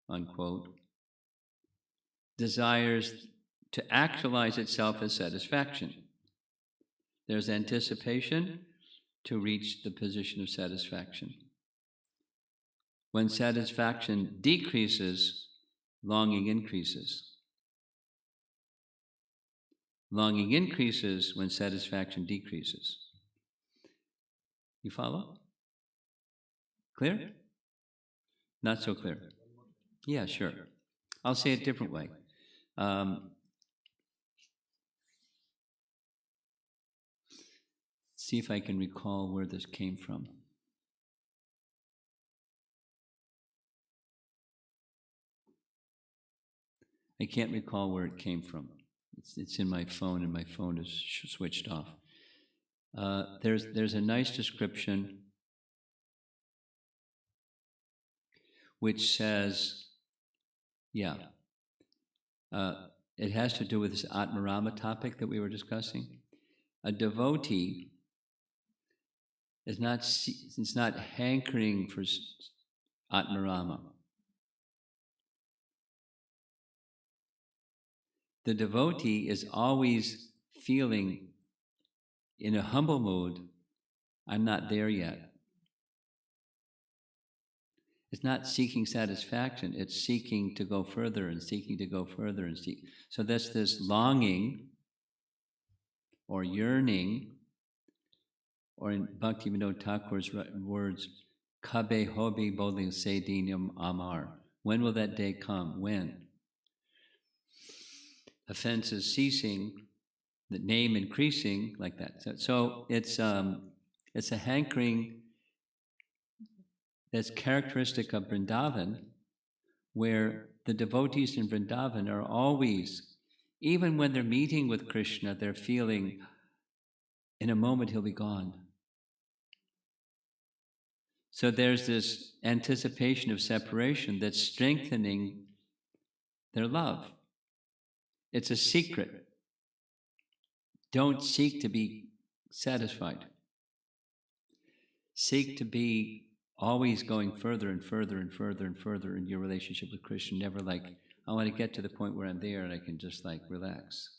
unquote, desires to actualize itself as satisfaction. There's anticipation to reach the position of satisfaction. When satisfaction decreases, longing increases. Longing increases when satisfaction decreases. You follow? Clear? Not so clear. Yeah, sure. I'll say it a different way. See if I can recall where this came from. I can't recall where it came from. It's in my phone, and my phone is switched off. There's a nice description which says, it has to do with this Atmarama topic that we were discussing. A devotee is not hankering for Atmarama. The devotee is always feeling in a humble mood, I'm not there yet. It's not seeking satisfaction, it's seeking to go further and seeking to go further and seek. So that's this longing or yearning, or in Bhaktivinoda Thakur's words, Kabe hobi bodhi se dinam amar. When will that day come? When? Offenses ceasing, the name increasing, like that. So it's a hankering that's characteristic of Vrindavan, where the devotees in Vrindavan are always, even when they're meeting with Krishna, they're feeling, in a moment he'll be gone. So there's this anticipation of separation that's strengthening their love. It's a secret. Don't seek to be satisfied. Seek to be always going further and further and further and further in your relationship with Krishna. Never like, I want to get to the point where I'm there and I can just like relax.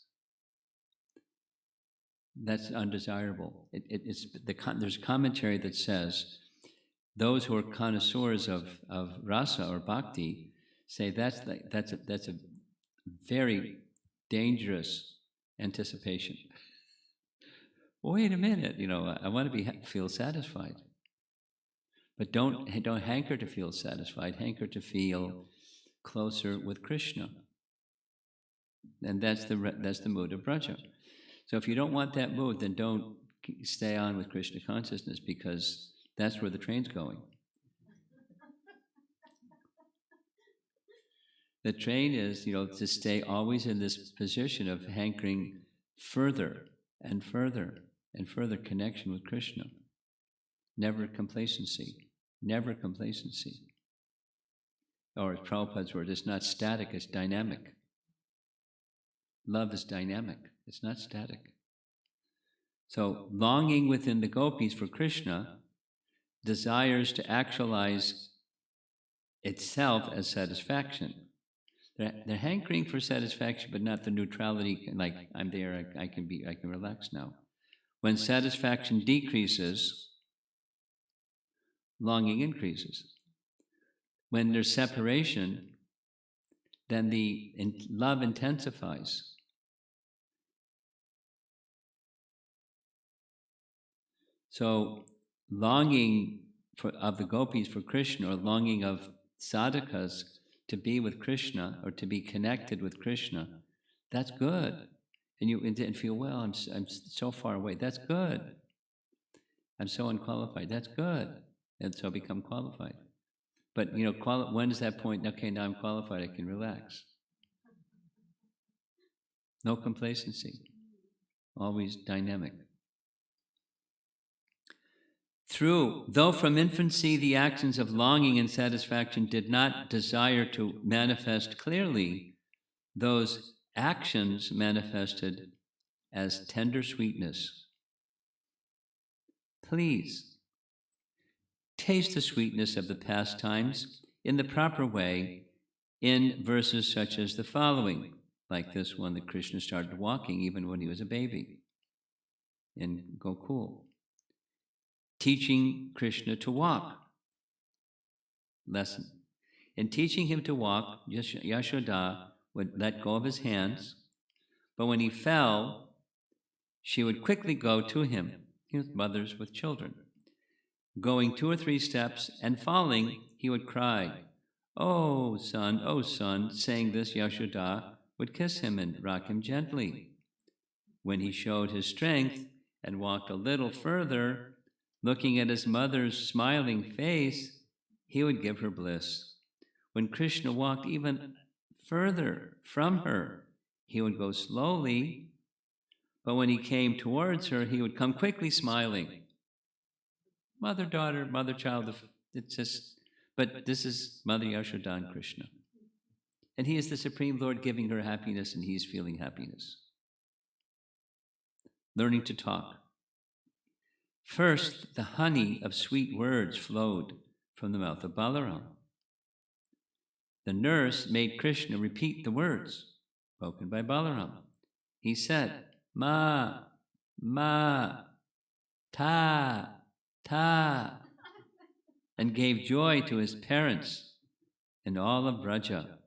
That's undesirable. There's commentary that says those who are connoisseurs of rasa or bhakti say that's a very dangerous anticipation. Wait a minute, I want to feel satisfied, but don't hanker to feel satisfied. Hanker to feel closer with Krishna, and that's the mood of Braja. So if you don't want that mood, then don't stay on with Krishna consciousness, because that's where the train's going. The train is, to stay always in this position of hankering further and further and further connection with Krishna. Never complacency. Never complacency. Or as Prabhupada's word, it's not static, it's dynamic. Love is dynamic, it's not static. So longing within the gopis for Krishna desires to actualize itself as satisfaction. They're hankering for satisfaction, but not the neutrality, like I'm there, I can relax now. When satisfaction decreases, longing increases. When there's separation, then the love intensifies. So longing of the gopis for Krishna, or longing of sadhakas to be with Krishna or to be connected with Krishna, that's good. And you feel, well, I'm so far away. That's good. I'm so unqualified. That's good. And so become qualified. But, when is that point? Okay, now I'm qualified. I can relax. No complacency. Always dynamic. Though from infancy the actions of longing and satisfaction did not desire to manifest clearly, those actions manifested as tender sweetness. Please, taste the sweetness of the pastimes in the proper way in verses such as the following, like this one that Krishna started walking even when he was a baby in Gokul. Teaching Krishna to walk. Lesson. In teaching him to walk, Yashoda would let go of his hands, but when he fell, she would quickly go to him. Mothers with children. Going 2 or 3 steps and falling, he would cry, oh son, saying this, Yashoda would kiss him and rock him gently. When he showed his strength and walked a little further, looking at his mother's smiling face, he would give her bliss. When Krishna walked even further from her, he would go slowly, but when he came towards her, he would come quickly smiling. Mother-daughter, mother-child, but this is Mother Yashoda and Krishna. And he is the Supreme Lord giving her happiness, and he is feeling happiness. Learning to talk. First, the honey of sweet words flowed from the mouth of Balaram. The nurse made Krishna repeat the words spoken by Balaram. He said, ma, ta, and gave joy to his parents and all of Braja.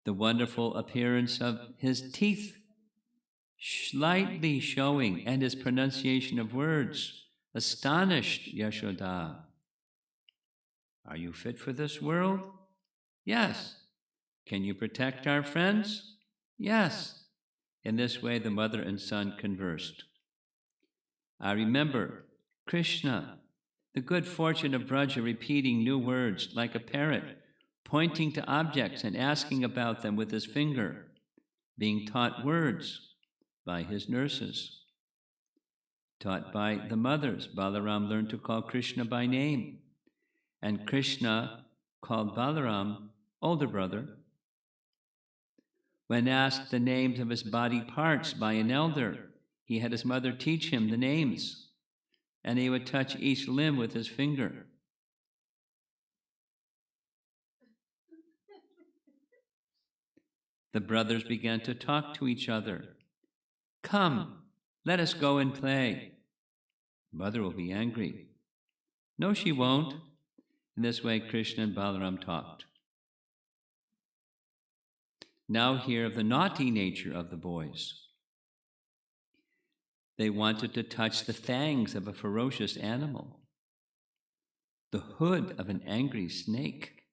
The wonderful appearance of his teeth slightly showing, and his pronunciation of words astonished Yashoda. Are you fit for this world? Yes. Can you protect our friends? Yes. In this way the mother and son conversed. I remember Krishna, the good fortune of Braja, repeating new words like a parrot, pointing to objects and asking about them with his finger, being taught words by his nurses. Taught by the mothers, Balaram learned to call Krishna by name, and Krishna called Balaram older brother. When asked the names of his body parts by an elder, he had his mother teach him the names, and he would touch each limb with his finger. The brothers began to talk to each other. Come, let us go and play. Mother will be angry. No, she won't. In this way, Krishna and Balaram talked. Now hear of the naughty nature of the boys. They wanted to touch the fangs of a ferocious animal, the hood of an angry snake,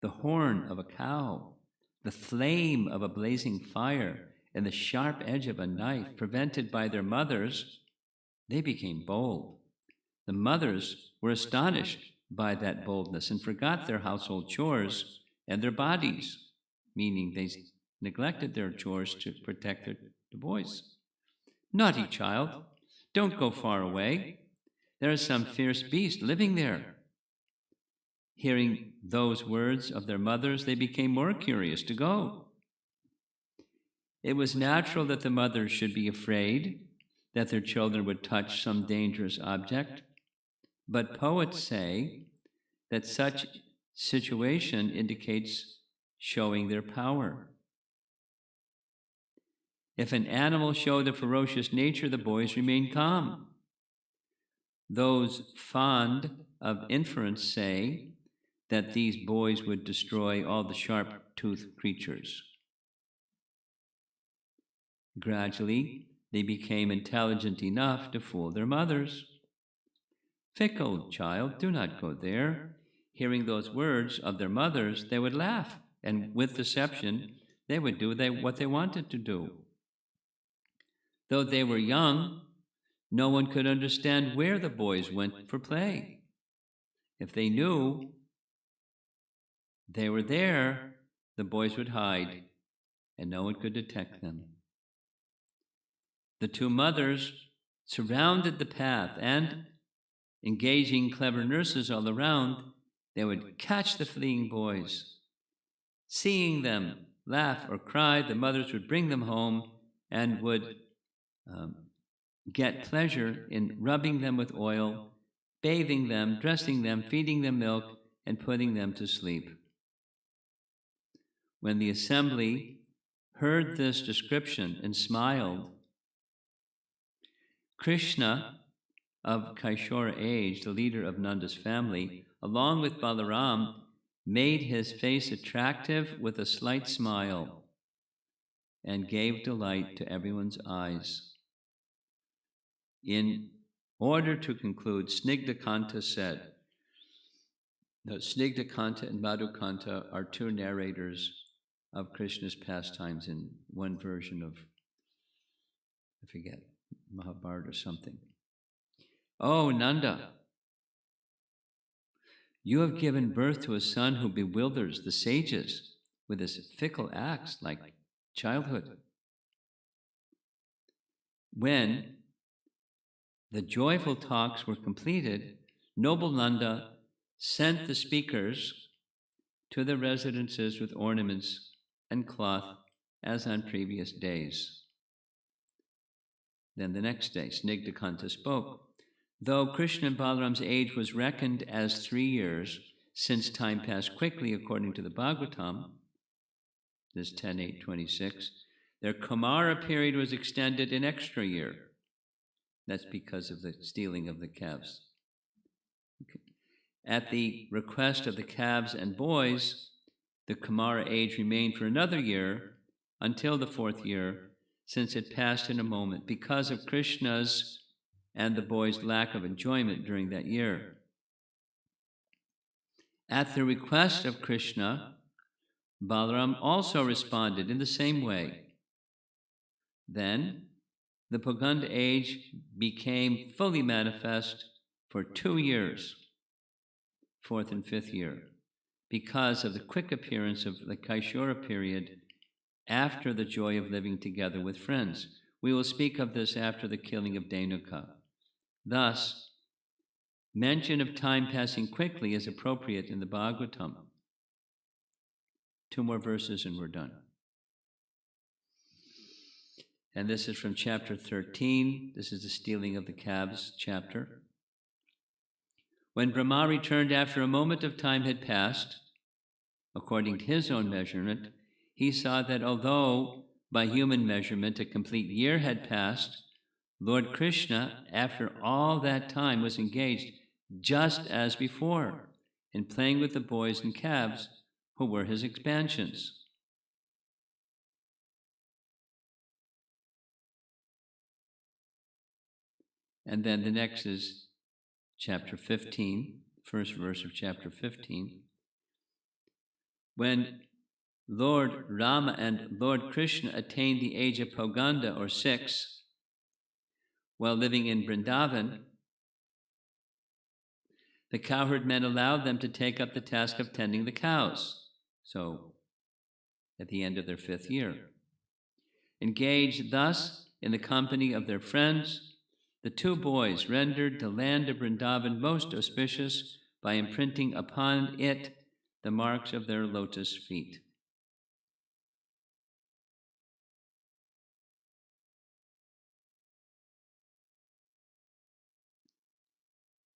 the horn of a cow, the flame of a blazing fire, and the sharp edge of a knife. Prevented by their mothers, they became bold. The mothers were astonished by that boldness and forgot their household chores and their bodies, meaning they neglected their chores to protect the boys. Naughty child, don't go far away. There is some fierce beast living there. Hearing those words of their mothers, they became more curious to go. It was natural that the mothers should be afraid that their children would touch some dangerous object, But poets say that such situation indicates showing their power. If an animal showed a ferocious nature, the boys remained calm. Those fond of inference say that these boys would destroy all the sharp-toothed creatures. Gradually, they became intelligent enough to fool their mothers. Fickle child, do not go there. Hearing those words of their mothers, they would laugh, and with deception, they would do what they wanted to do. Though they were young, no one could understand where the boys went for play. If they knew they were there, the boys would hide, and no one could detect them. The two mothers surrounded the path, and, engaging clever nurses all around, they would catch the fleeing boys. Seeing them laugh or cry, the mothers would bring them home and would get pleasure in rubbing them with oil, bathing them, dressing them, feeding them milk, and putting them to sleep. When the assembly heard this description and smiled, Krishna of Kaishora age, the leader of Nanda's family, along with Balaram, made his face attractive with a slight smile and gave delight to everyone's eyes. In order to conclude, Snigdhakanta said that Snigdhakanta and Madhukanta are two narrators of Krishna's pastimes in one version of, I forget, Mahabharata or something. Oh, Nanda, you have given birth to a son who bewilders the sages with his fickle acts like childhood. When the joyful talks were completed, noble Nanda sent the speakers to their residences with ornaments and cloth as on previous days. Then the next day, Snigdhakanta spoke. Though Krishna and Balaram's age was reckoned as 3 years, since time passed quickly according to the Bhagavatam, this 10:8:26, their Kumara period was extended an extra year. That's because of the stealing of the calves. Okay. At the request of the calves and boys, the Kumara age remained for another year until the 4th year, since it passed in a moment because of Krishna's and the boys' lack of enjoyment during that year. At the request of Krishna, Balaram also responded in the same way. Then, the Puganda age became fully manifest for 2 years, 4th and 5th year, because of the quick appearance of the Kaishora period after the joy of living together with friends. We will speak of this after the killing of Dhenuka. Thus, mention of time passing quickly is appropriate in the Bhagavatam. 2 more verses and we're done. And this is from chapter 13. This is the stealing of the calves chapter. When Brahma returned after a moment of time had passed, according to his own measurement, he saw that although by human measurement a complete year had passed, Lord Krishna, after all that time, was engaged just as before in playing with the boys and calves who were his expansions. And then the next is chapter 15, first verse of chapter 15. When Lord Rama and Lord Krishna attained the age of Poganda, or 6, while living in Vrindavan, the cowherd men allowed them to take up the task of tending the cows. So, at the end of their 5th year. Engaged thus in the company of their friends, the 2 boys rendered the land of Vrindavan most auspicious by imprinting upon it the marks of their lotus feet.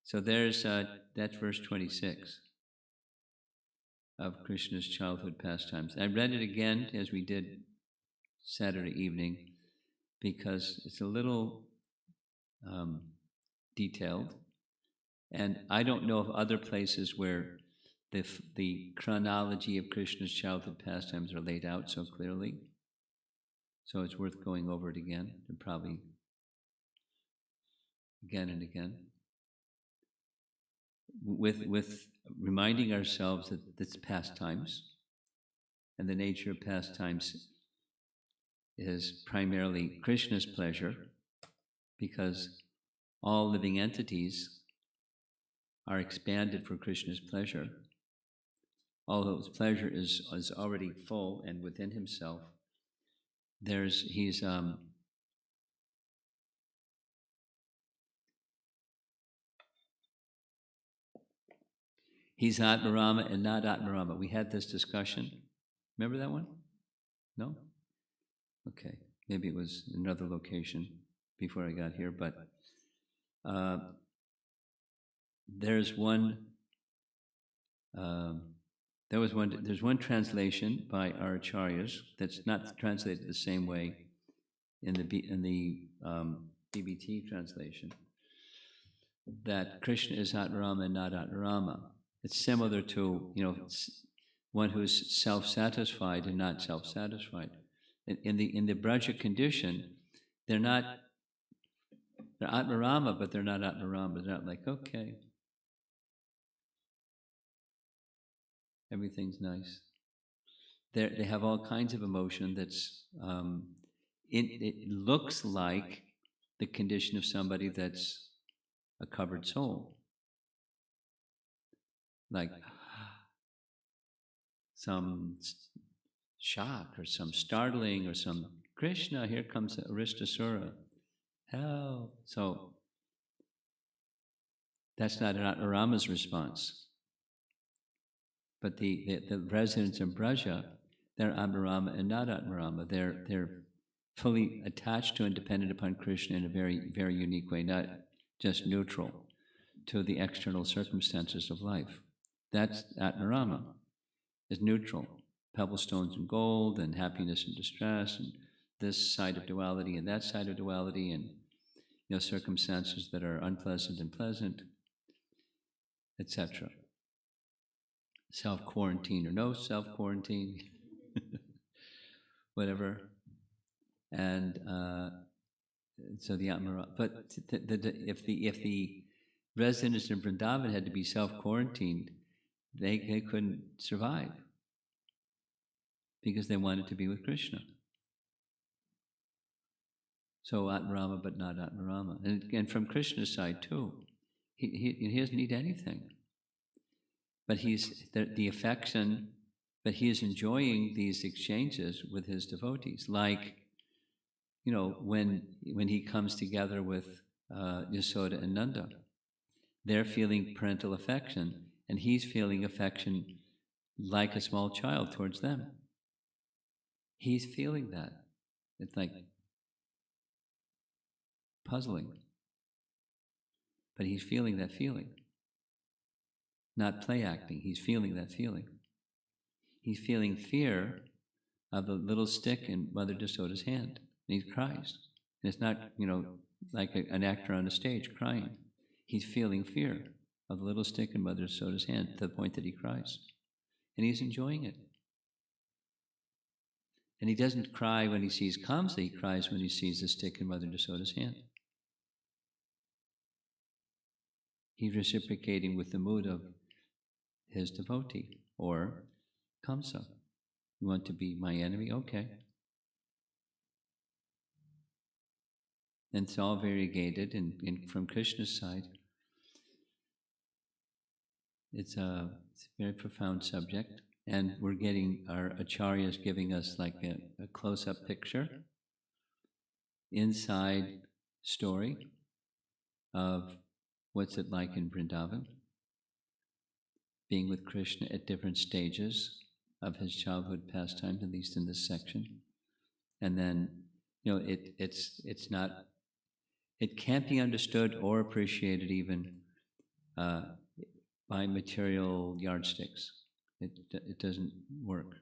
So there's that's verse 26 of Krishna's childhood pastimes. I read it again as we did Saturday evening because it's a little detailed, and I don't know of other places where the chronology of Krishna's childhood pastimes are laid out so clearly. So it's worth going over it again, and probably again and again, with reminding ourselves that it's pastimes, and the nature of pastimes is primarily Krishna's pleasure, because all living entities are expanded for Krishna's pleasure. Although his pleasure is already full and within himself, he's Atmarama and not Atmarama. We had this discussion. Remember that one? No? Okay. Maybe it was another location before I got here, but there's one. There's one translation by our acharyas that's not translated the same way in the BBT translation, that Krishna is Atmarama and not Atmarama. It's similar to, one who's self-satisfied and not self-satisfied. In the Braja condition, they're Atmarama, but they're not Atmarama. They're not like, okay, everything's nice. They have all kinds of emotion that's, it looks like the condition of somebody that's a covered soul. Like some shock or some startling or some, Krishna, here comes Aristasura. Hell. So that's not Rama's response. But the residents of Braja, they're Atmarama and not Atmarama. They're fully attached to and dependent upon Krishna in a very, very unique way, not just neutral to the external circumstances of life. That's Atmarama, is neutral. Pebble stones and gold, and happiness and distress, and this side of duality and that side of duality, and circumstances that are unpleasant and pleasant, etc. Self-quarantine or no self-quarantine, whatever. And so the Atmara, but if the residents in Vrindavan had to be self-quarantined, they couldn't survive because they wanted to be with Krishna. So Atmarama, but not Atmarama. And from Krishna's side too, he doesn't need anything. But he's the affection, but he is enjoying these exchanges with his devotees. Like, when he comes together with Yasoda and Nanda, they're feeling parental affection, and he's feeling affection like a small child towards them. He's feeling that. It's like puzzling. But he's feeling that feeling. Not play acting, he's feeling that feeling. He's feeling fear of the little stick in Mother Yasoda's hand, and he cries. And it's not, like an actor on a stage crying. He's feeling fear of the little stick in Mother Yasoda's hand to the point that he cries. And he's enjoying it. And he doesn't cry when he sees Kamsa, he cries when he sees the stick in Mother Yasoda's hand. He's reciprocating with the mood of his devotee, or Kamsa. You want to be my enemy? Okay. And it's all variegated, and from Krishna's side, it's a very profound subject, and we're getting our acharyas giving us like a close-up picture, inside story of what's it like in Vrindavan, being with Krishna at different stages of his childhood pastimes, at least in this section. And then, it's not, it can't be understood or appreciated even uh, by material yardsticks. It doesn't work.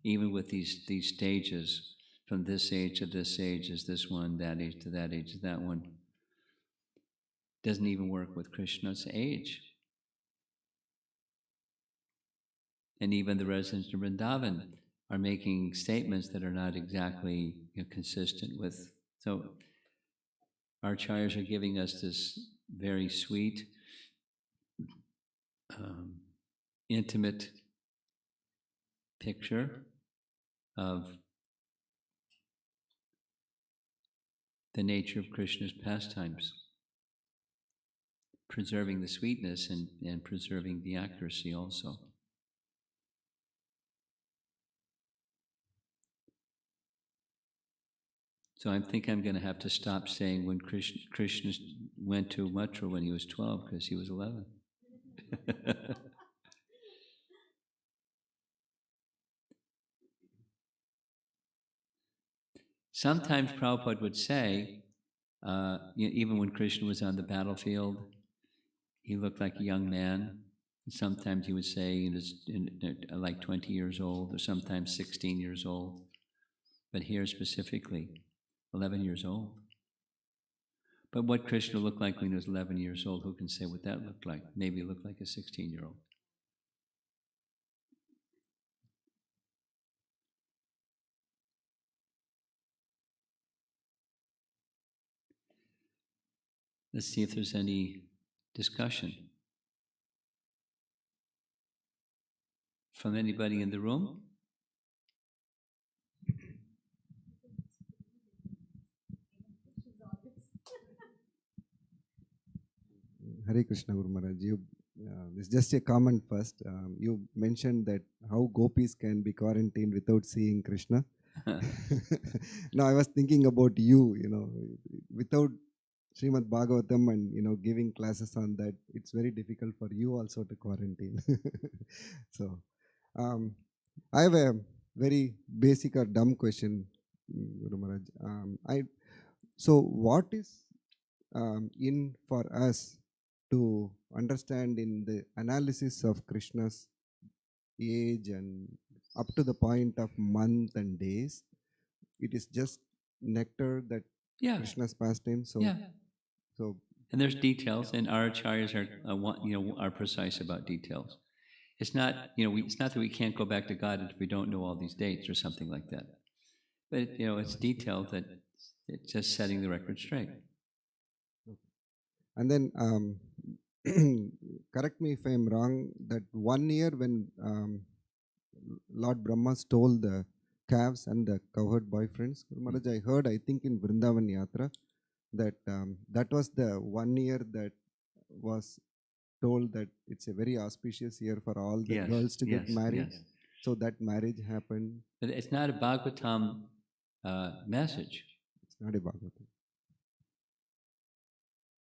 Even with these stages, from this age to this age is this one, that age to that age is that one, doesn't even work with Krishna's age. And even the residents of Vrindavan are making statements that are not exactly consistent with. So our acharyas are giving us this very sweet, um, intimate picture of the nature of Krishna's pastimes, preserving the sweetness and preserving the accuracy also. So I think I'm going to have to stop saying when Krishna went to Mathura when he was 12, because he was 11. Sometimes Prabhupada would say, even when Krishna was on the battlefield, he looked like a young man. Sometimes he would say he was like 20 years old, or sometimes 16 years old. But here specifically, 11 years old. But what Krishna looked like when he was 11 years old, who can say what that looked like? Maybe he looked like a 16-year-old. Let's see if there's any discussion from anybody in the room. Hare Krishna Guru Maharaj. It's just a comment first. You mentioned that how gopis can be quarantined without seeing Krishna. Now I was thinking about you, without Srimad Bhagavatam and giving classes on that, it's very difficult for you also to quarantine. So um, I have a very basic or dumb question, Guru Maharaj. So what is in for us to understand in the analysis of Krishna's age and up to the point of month and days? It is just nectar that Krishna's pastime. So, so and there's details, and our acharyas are precise about details. It's not it's not that we can't go back to God if we don't know all these dates or something like that. But it's detailed that it's just setting the record straight. And then correct me if I'm wrong, that 1 year when Lord Brahma stole the calves and the cowherd boyfriends, Maharaj, I heard, I think in Vrindavan Yatra, that that was the 1 year that was told that it's a very auspicious year for all the girls to get married. Yes. So that marriage happened. But it's not a Bhagavatam message. It's not a Bhagavatam.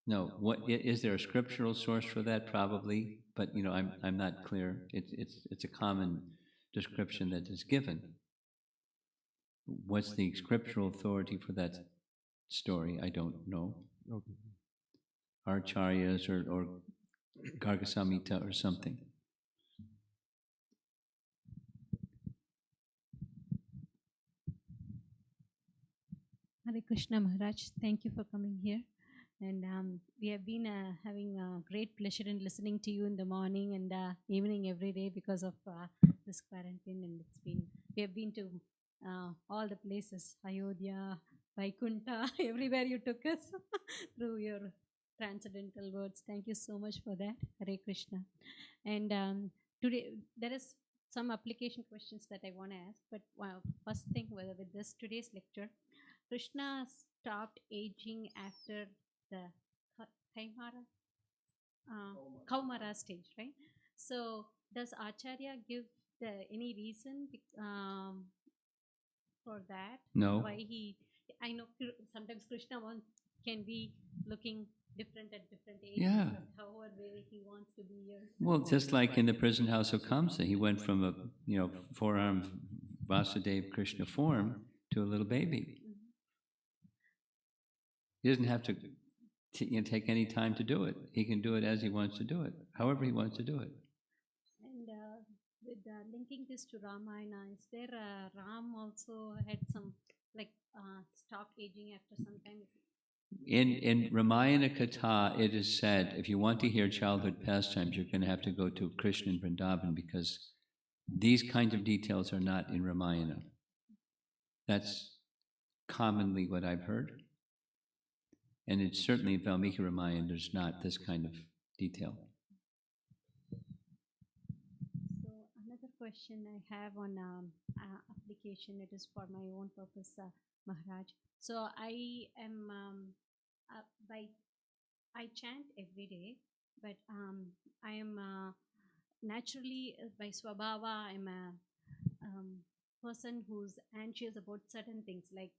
No. What is there a scriptural source for that? Probably, but I'm not clear. It's a common description that is given. What's the scriptural authority for that story? I don't know. Okay. Acharyas or Garga Samhita or something. Hare Krishna Maharaj, thank you for coming here. And we have been having a great pleasure in listening to you in the morning and evening every day because of this quarantine. And we have been to all the places, Ayodhya, Vaikunta, everywhere you took us through your transcendental words. Thank you so much for that. Hare Krishna. And today there is some application questions that I want to ask. But first thing, with this today's lecture, Krishna stopped aging after the Kaumara stage, right? So does Acharya give any reason for that? No. Why I know sometimes Krishna can be looking different at different ages. Yeah. However way he wants to be here. Well, just like in the prison house of Kamsa, he went from a four-armed Vasudeva Krishna form to a little baby. He doesn't have to take any time to do it. He can do it as he wants to do it, however he wants to do it. And with linking this to Ramayana, is there Ram also had some like stop aging after some time? In Ramayana Katha, it is said, if you want to hear childhood pastimes, you're going to have to go to Krishna and Vrindavan, because these kinds of details are not in Ramayana. That's commonly what I've heard. And it's certainly in Valmiki Ramayana, there's not this kind of detail. So another question I have on application, it is for my own purpose, Maharaj. So I am I chant every day, but I am naturally by swabhava I'm a person who's anxious about certain things, like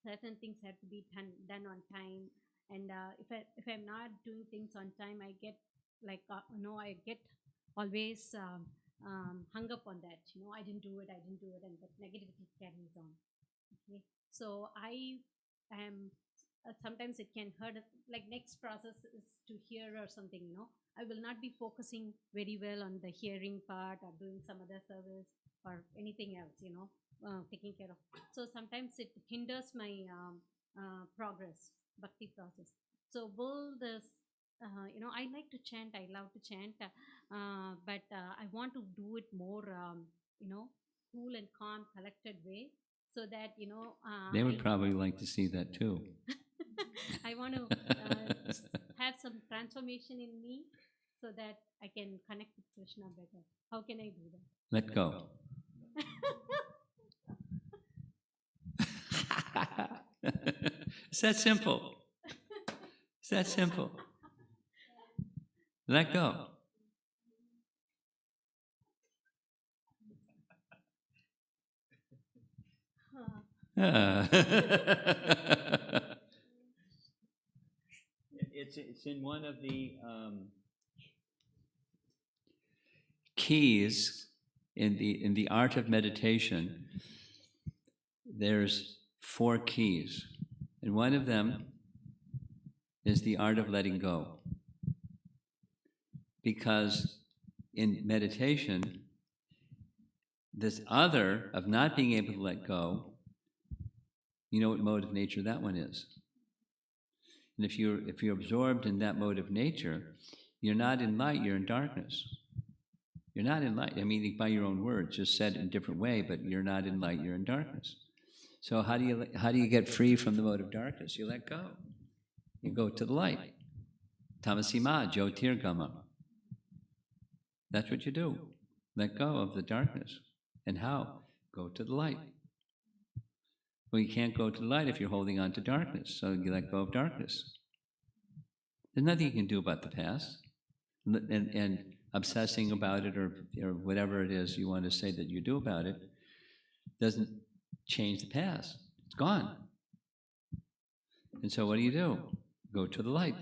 certain things have to be done on time, and if I'm not doing things on time, I get like I get always hung up on that. I didn't do it, and that negativity carries on. Okay, so I am sometimes it can hurt. Like next process is to hear or something. I will not be focusing very well on the hearing part or doing some other service or anything else. Taking care of. So sometimes it hinders my progress, bhakti process. So will this, I like to chant, I love to chant, but I want to do it more, cool and calm, collected way, so that, They would probably like to see that too. I want to have some transformation in me so that I can connect with Krishna better. How can I do that? Let go. It's that simple. It's that simple. Let go. It's in one of the keys in the art of meditation. There's 4 keys, and one of them is the art of letting go. Because in meditation, this other of not being able to let go, you know what mode of nature that one is. And if you're absorbed in that mode of nature, you're not in light, you're in darkness. You're not in light. I mean, by your own words, just said in a different way, but you're not in light, you're in darkness. So how do you get free from the mode of darkness? You let go. You go to the light. Tamasima jyotirgama. That's what you do. Let go of the darkness. And how? Go to the light. Well, you can't go to the light if you're holding on to darkness, so you let go of darkness. There's nothing you can do about the past. And obsessing about it or whatever it is you want to say that you do about it doesn't change the past. It's gone. And so what do? Go to the light.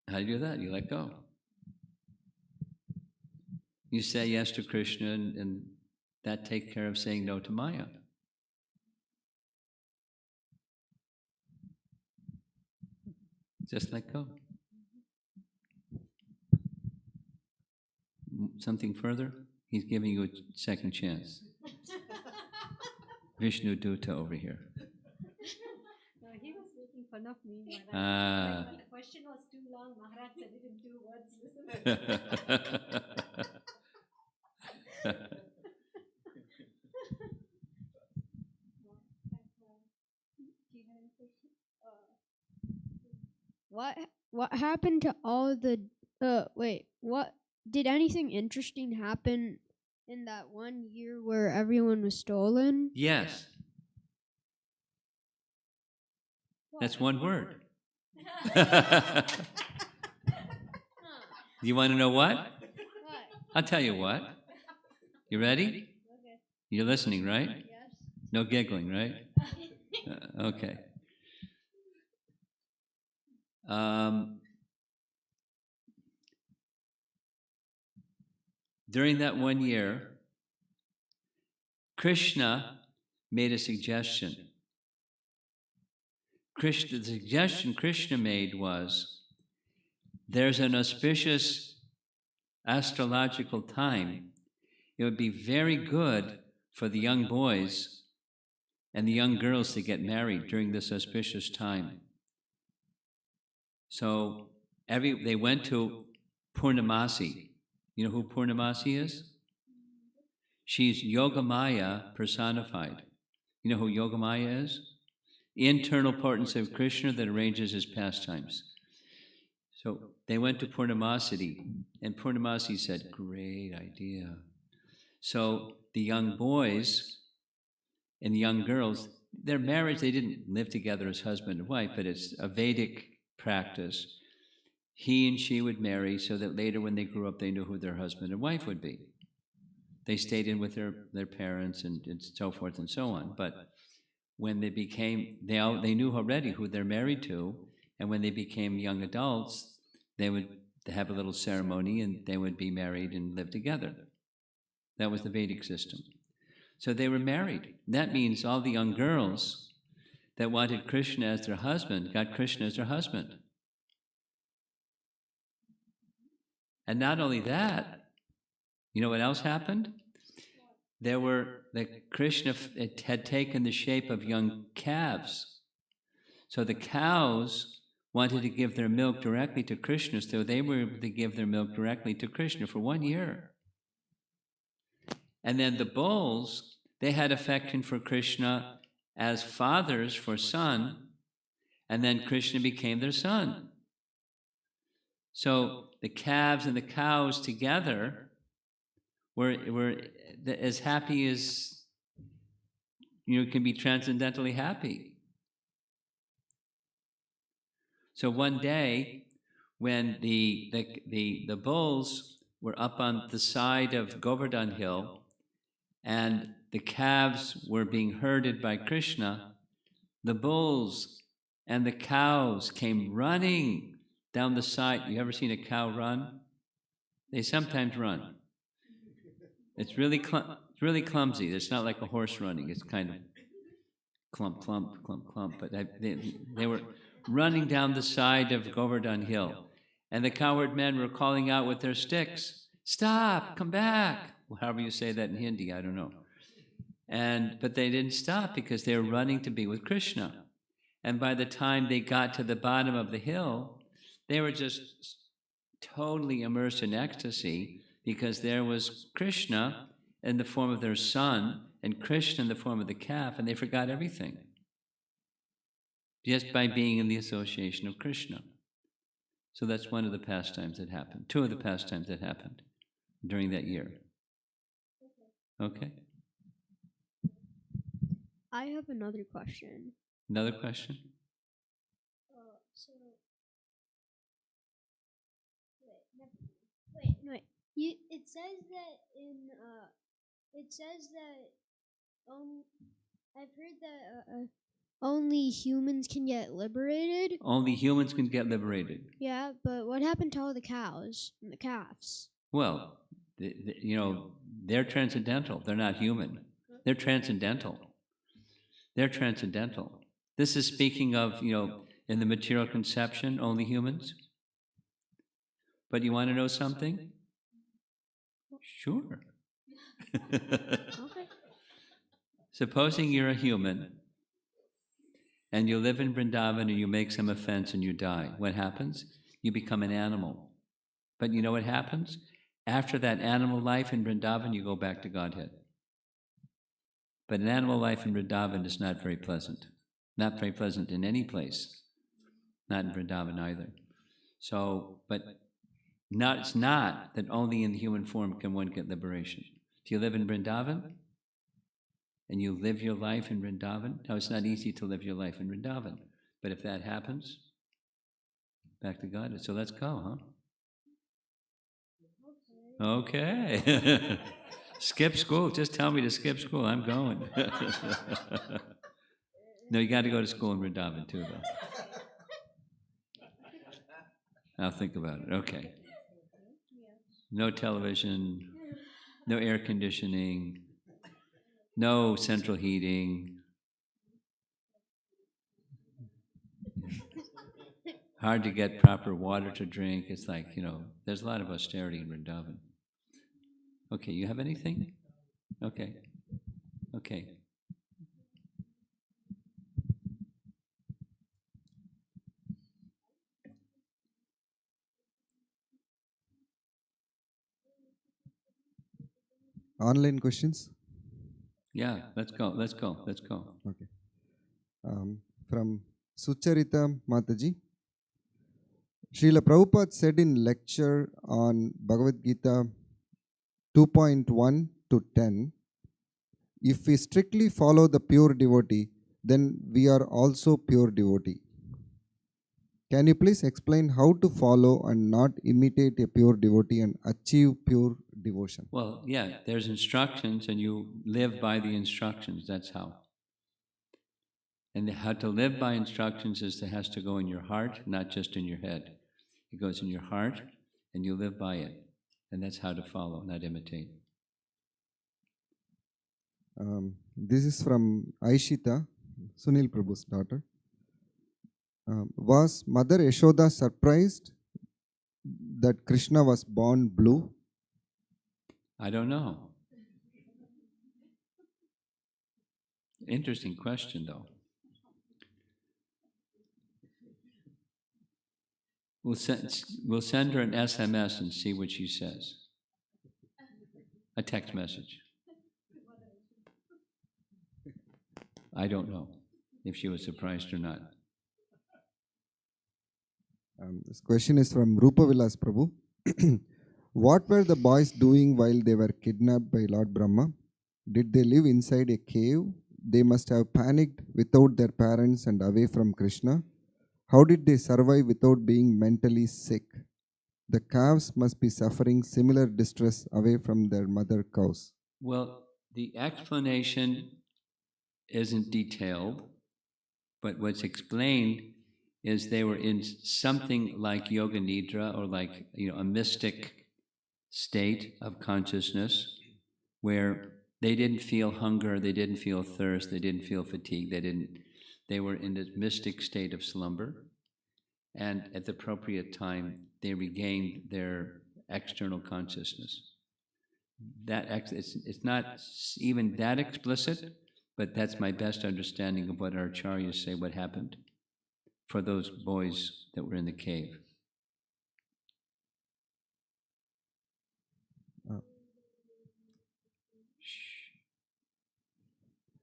How do you do that? You let go. You say yes to Krishna, and that takes care of saying no to Maya. Just let go. Something further? He's giving you a second chance. Vishnu Dutta over here. No, he was making fun of me. Like when the question was too long, Maharaj said it in 2 words. Listen. What happened to all the what did anything interesting happen in that 1 year where everyone was stolen? Yes. That's one word. You want to know what? I'll tell you what. You ready? Okay. You're listening, right? Yes. No giggling, right? Okay. During that 1 year, Krishna made a suggestion. Krishna, the suggestion Krishna made was, there's an auspicious astrological time. It would be very good for the young boys and the young girls to get married during this auspicious time. So they went to Purnamasi. You know who Purnamasi is? She's Yogamaya personified. You know who Yogamaya is? The internal potency of Krishna that arranges his pastimes. So they went to Purnamasi, and Purnamasi said, great idea. So the young boys and the young girls, their marriage, they didn't live together as husband and wife, but it's a Vedic practice. He and she would marry so that later when they grew up, they knew who their husband and wife would be. They stayed in with their parents and so forth and so on. But when they became, they knew already who they're married to, and when they became young adults, they would have a little ceremony and they would be married and live together. That was the Vedic system. So they were married. That means all the young girls that wanted Krishna as their husband got Krishna as their husband. And not only that, you know what else happened? Krishna had taken the shape of young calves. So the cows wanted to give their milk directly to Krishna, so they were able to give their milk directly to Krishna for 1 year. And then the bulls, they had affection for Krishna as fathers for son, and then Krishna became their son. So the calves and the cows together were as happy as, can be transcendentally happy. So one day, when the bulls were up on the side of Govardhan Hill, and the calves were being herded by Krishna, the bulls and the cows came running down the side. You ever seen a cow run? They sometimes run. It's really clumsy. It's not like a horse running. It's kind of clump, clump, clump, clump. But they were running down the side of Govardhan Hill. And the cowherd men were calling out with their sticks, "Stop, come back." Well, however you say that in Hindi, I don't know. But they didn't stop because they were running to be with Krishna. And by the time they got to the bottom of the hill, they were just totally immersed in ecstasy because there was Krishna in the form of their son and Krishna in the form of the calf, and they forgot everything just by being in the association of Krishna. So that's one of the pastimes that happened, two of the pastimes that happened during that year. Okay? I have another question. Another question? Wait. It says that I've heard that only humans can get liberated. Only humans can get liberated. Yeah, but what happened to all the cows and the calves? Well, they're transcendental. They're not human. They're transcendental. They're transcendental. This is speaking of, in the material conception, only humans. But you want to know something? Sure. Okay. Supposing you're a human and you live in Vrindavan and you make some offense and you die. What happens? You become an animal. But you know what happens? After that animal life in Vrindavan, you go back to Godhead. But an animal life in Vrindavan is not very pleasant. Not very pleasant in any place. Not in Vrindavan either. It's not that only in the human form can one get liberation. If you live in Vrindavan, and you live your life in Vrindavan, now it's not easy to live your life in Vrindavan. But if that happens, back to God. So let's go, huh? Okay. Skip school. Just tell me to skip school. I'm going. No, you got to go to school in Vrindavan too, though. I'll think about it. Okay. No television, no air conditioning, no central heating. hard to get proper water to drink. It's like, there's a lot of austerity in Vrindavan. Okay, you have anything? Okay, okay. Online questions? Yeah, let's go. Okay. From Sucharita Mataji. Srila Prabhupada said in lecture on Bhagavad Gita 2.1 to 10, if we strictly follow the pure devotee, then we are also pure devotee. Can you please explain how to follow and not imitate a pure devotee and achieve pure devotion? Well, yeah, there's instructions and you live by the instructions. That's how. And how to live by instructions is it has to go in your heart, not just in your head. It goes in your heart and you live by it. And that's how to follow, not imitate. This is from Aishita, Sunil Prabhu's daughter. Was Mother Yashoda surprised that Krishna was born blue? I don't know. Interesting question, though. We'll send her an SMS and see what she says. A text message. I don't know if she was surprised or not. This question is from Rupa Vilas Prabhu. What were the boys doing while they were kidnapped by Lord Brahma? Did they live inside a cave? They must have panicked without their parents and away from Krishna. How did they survive without being mentally sick? The calves must be suffering similar distress away from their mother cows. Well, the explanation isn't detailed, but what's explained is they were in something like yoga nidra, or like a mystic state of consciousness where they didn't feel hunger, they didn't feel thirst, they didn't feel fatigue, they were in this mystic state of slumber, and at the appropriate time they regained their external consciousness. It's not even that explicit, but that's my best understanding of what our acharyas say what happened for those boys that were in the cave.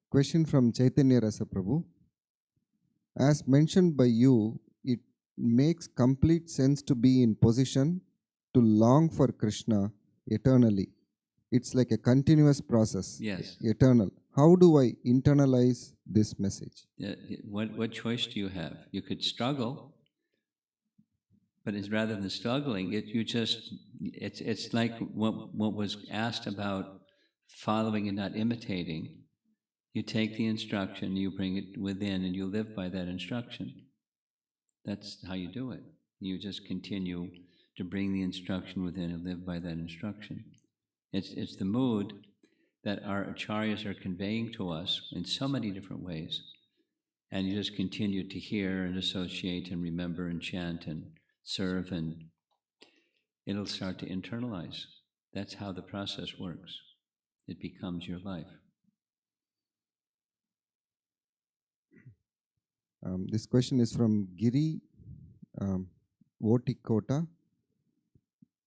Question from Chaitanya Rasa Prabhu. As mentioned by you, it makes complete sense to be in position to long for Krishna eternally. It's like a continuous process. Yes. Eternal. How do I internalize this message? What choice do you have? You could struggle, but it's rather than struggling, it's like what was asked about following and not imitating. You take the instruction, you bring it within, and you live by that instruction. That's how you do it. You just continue to bring the instruction within and live by that instruction. It's the mood that our acharyas are conveying to us in so many different ways. And you just continue to hear and associate and remember and chant and serve, and it'll start to internalize. That's how the process works. It becomes your life. This question is from Giri Votikota.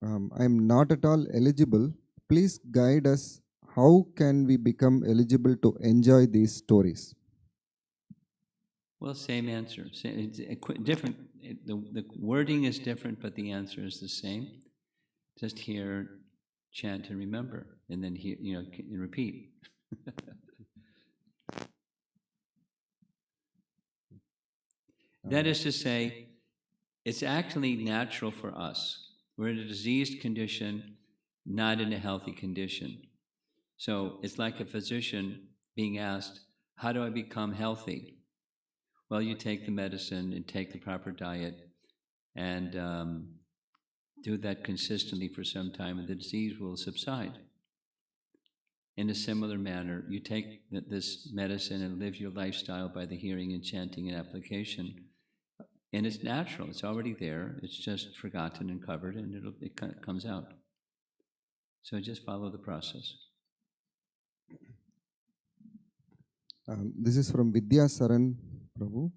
I am not at all eligible. Please guide us. How can we become eligible to enjoy these stories? Well, same answer. It's different. The wording is different, but the answer is the same. Just hear, chant, and remember, and then hear, and repeat. That is to say, it's actually natural for us. We're in a diseased condition, not in a healthy condition. So it's like a physician being asked, how do I become healthy? Well, you take the medicine and take the proper diet and do that consistently for some time, and the disease will subside. In a similar manner, you take this medicine and live your lifestyle by the hearing and chanting and application. And it's natural, it's already there, it's just forgotten and covered, and it comes out. So just follow the process. This is from Vidya Saran Prabhu.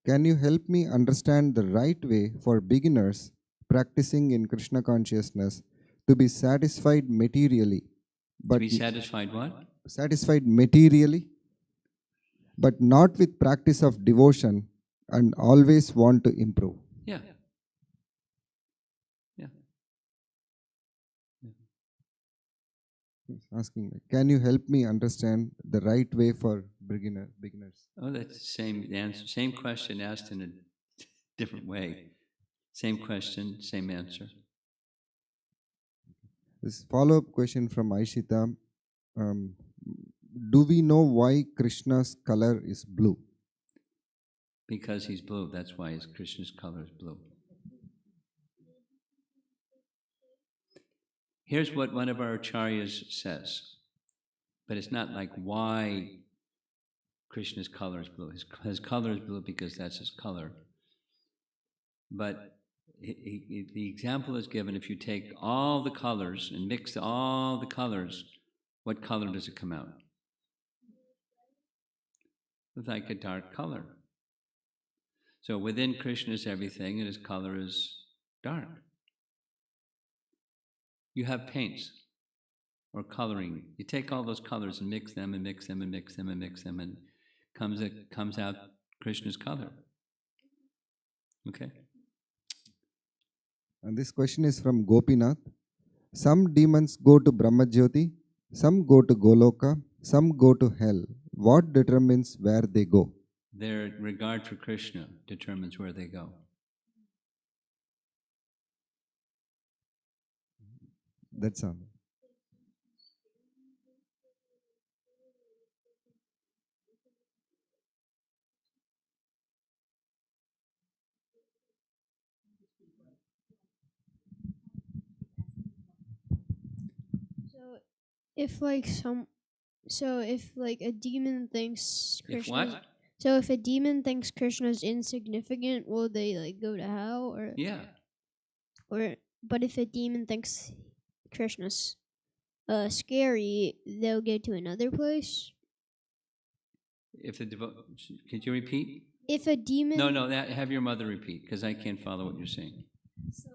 Can you help me understand the right way for beginners practicing in Krishna consciousness to be satisfied materially? To be satisfied what? Satisfied materially, but not with practice of devotion and always want to improve. Yeah. Yeah. He's asking, can you help me understand the right way for beginners? Oh, that's the same answer, same question asked in a different way. Same question, same answer. This follow-up question from Aishita. Do we know why Krishna's color is blue? Because he's blue, that's why his Krishna's color is blue. Here's what one of our acharyas says, but it's not like why Krishna's color is blue. His color is blue because that's his color. But the example is given, if you take all the colors and mix all the colors, what color does it come out? It's like a dark color. So within Krishna is everything, and his color is dark. You have paints or coloring. You take all those colors and mix them and mix them and mix them and mix them, and comes out Krishna's color. Okay? And this question is from Gopinath. Some demons go to Brahmajyoti, some go to Goloka, some go to hell. What determines where they go? Their regard for Krishna determines where they go. That's all. So if like a demon thinks If Krishna, what? so if a demon thinks Krishna is insignificant, will they like go to hell Yeah. but if a demon thinks Krishna's scary, they'll go to another place? If the could you repeat? If a demon No, have your mother repeat, because I can't follow what you're saying. So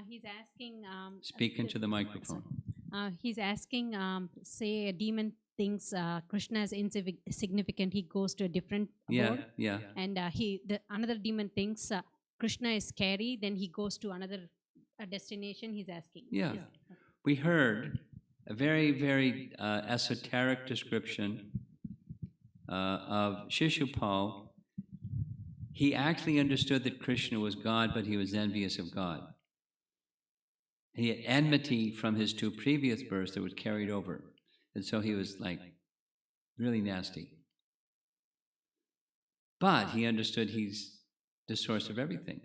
he's asking. Speak into the microphone. He's asking. Say a demon thinks Krishna is insignificant. He goes to a different abode. Yeah. And another demon thinks Krishna is scary. Then he goes to another destination. He's asking. Yeah. We heard a very, very esoteric description of Shishupal. He actually understood that Krishna was God, but he was envious of God. He had enmity from his two previous births that was carried over. And so he was like really nasty. But he understood he's the source of everything.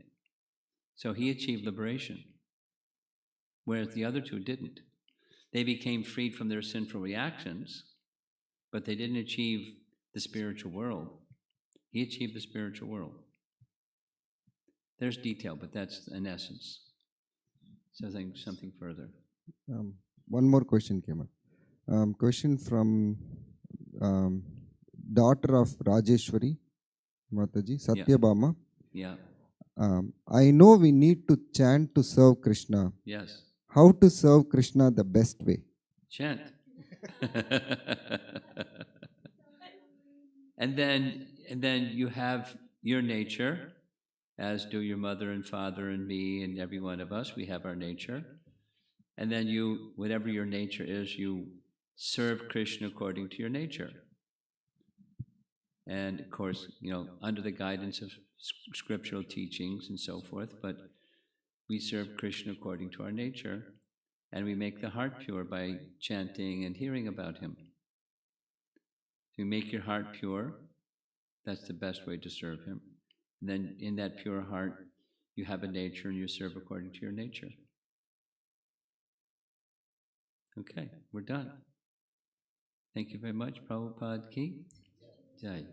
So he achieved liberation, whereas the other two didn't. They became freed from their sinful reactions, but they didn't achieve the spiritual world. He achieved the spiritual world. There's detail, but that's in essence. Something further. One more question came up. Question from daughter of Rajeshwari, Mataji, Satyabhama. Yeah. I know we need to chant to serve Krishna. Yes. How to serve Krishna the best way? Chant. and then you have your nature, as do your mother and father and me and every one of us. We have our nature. And then you, whatever your nature is, you serve Krishna according to your nature. And of course, under the guidance of scriptural teachings and so forth, but we serve Krishna according to our nature, and we make the heart pure by chanting and hearing about him. So you make your heart pure, that's the best way to serve him. And then in that pure heart, you have a nature and you serve according to your nature. Okay, we're done. Thank you very much. Prabhupada ki Jai.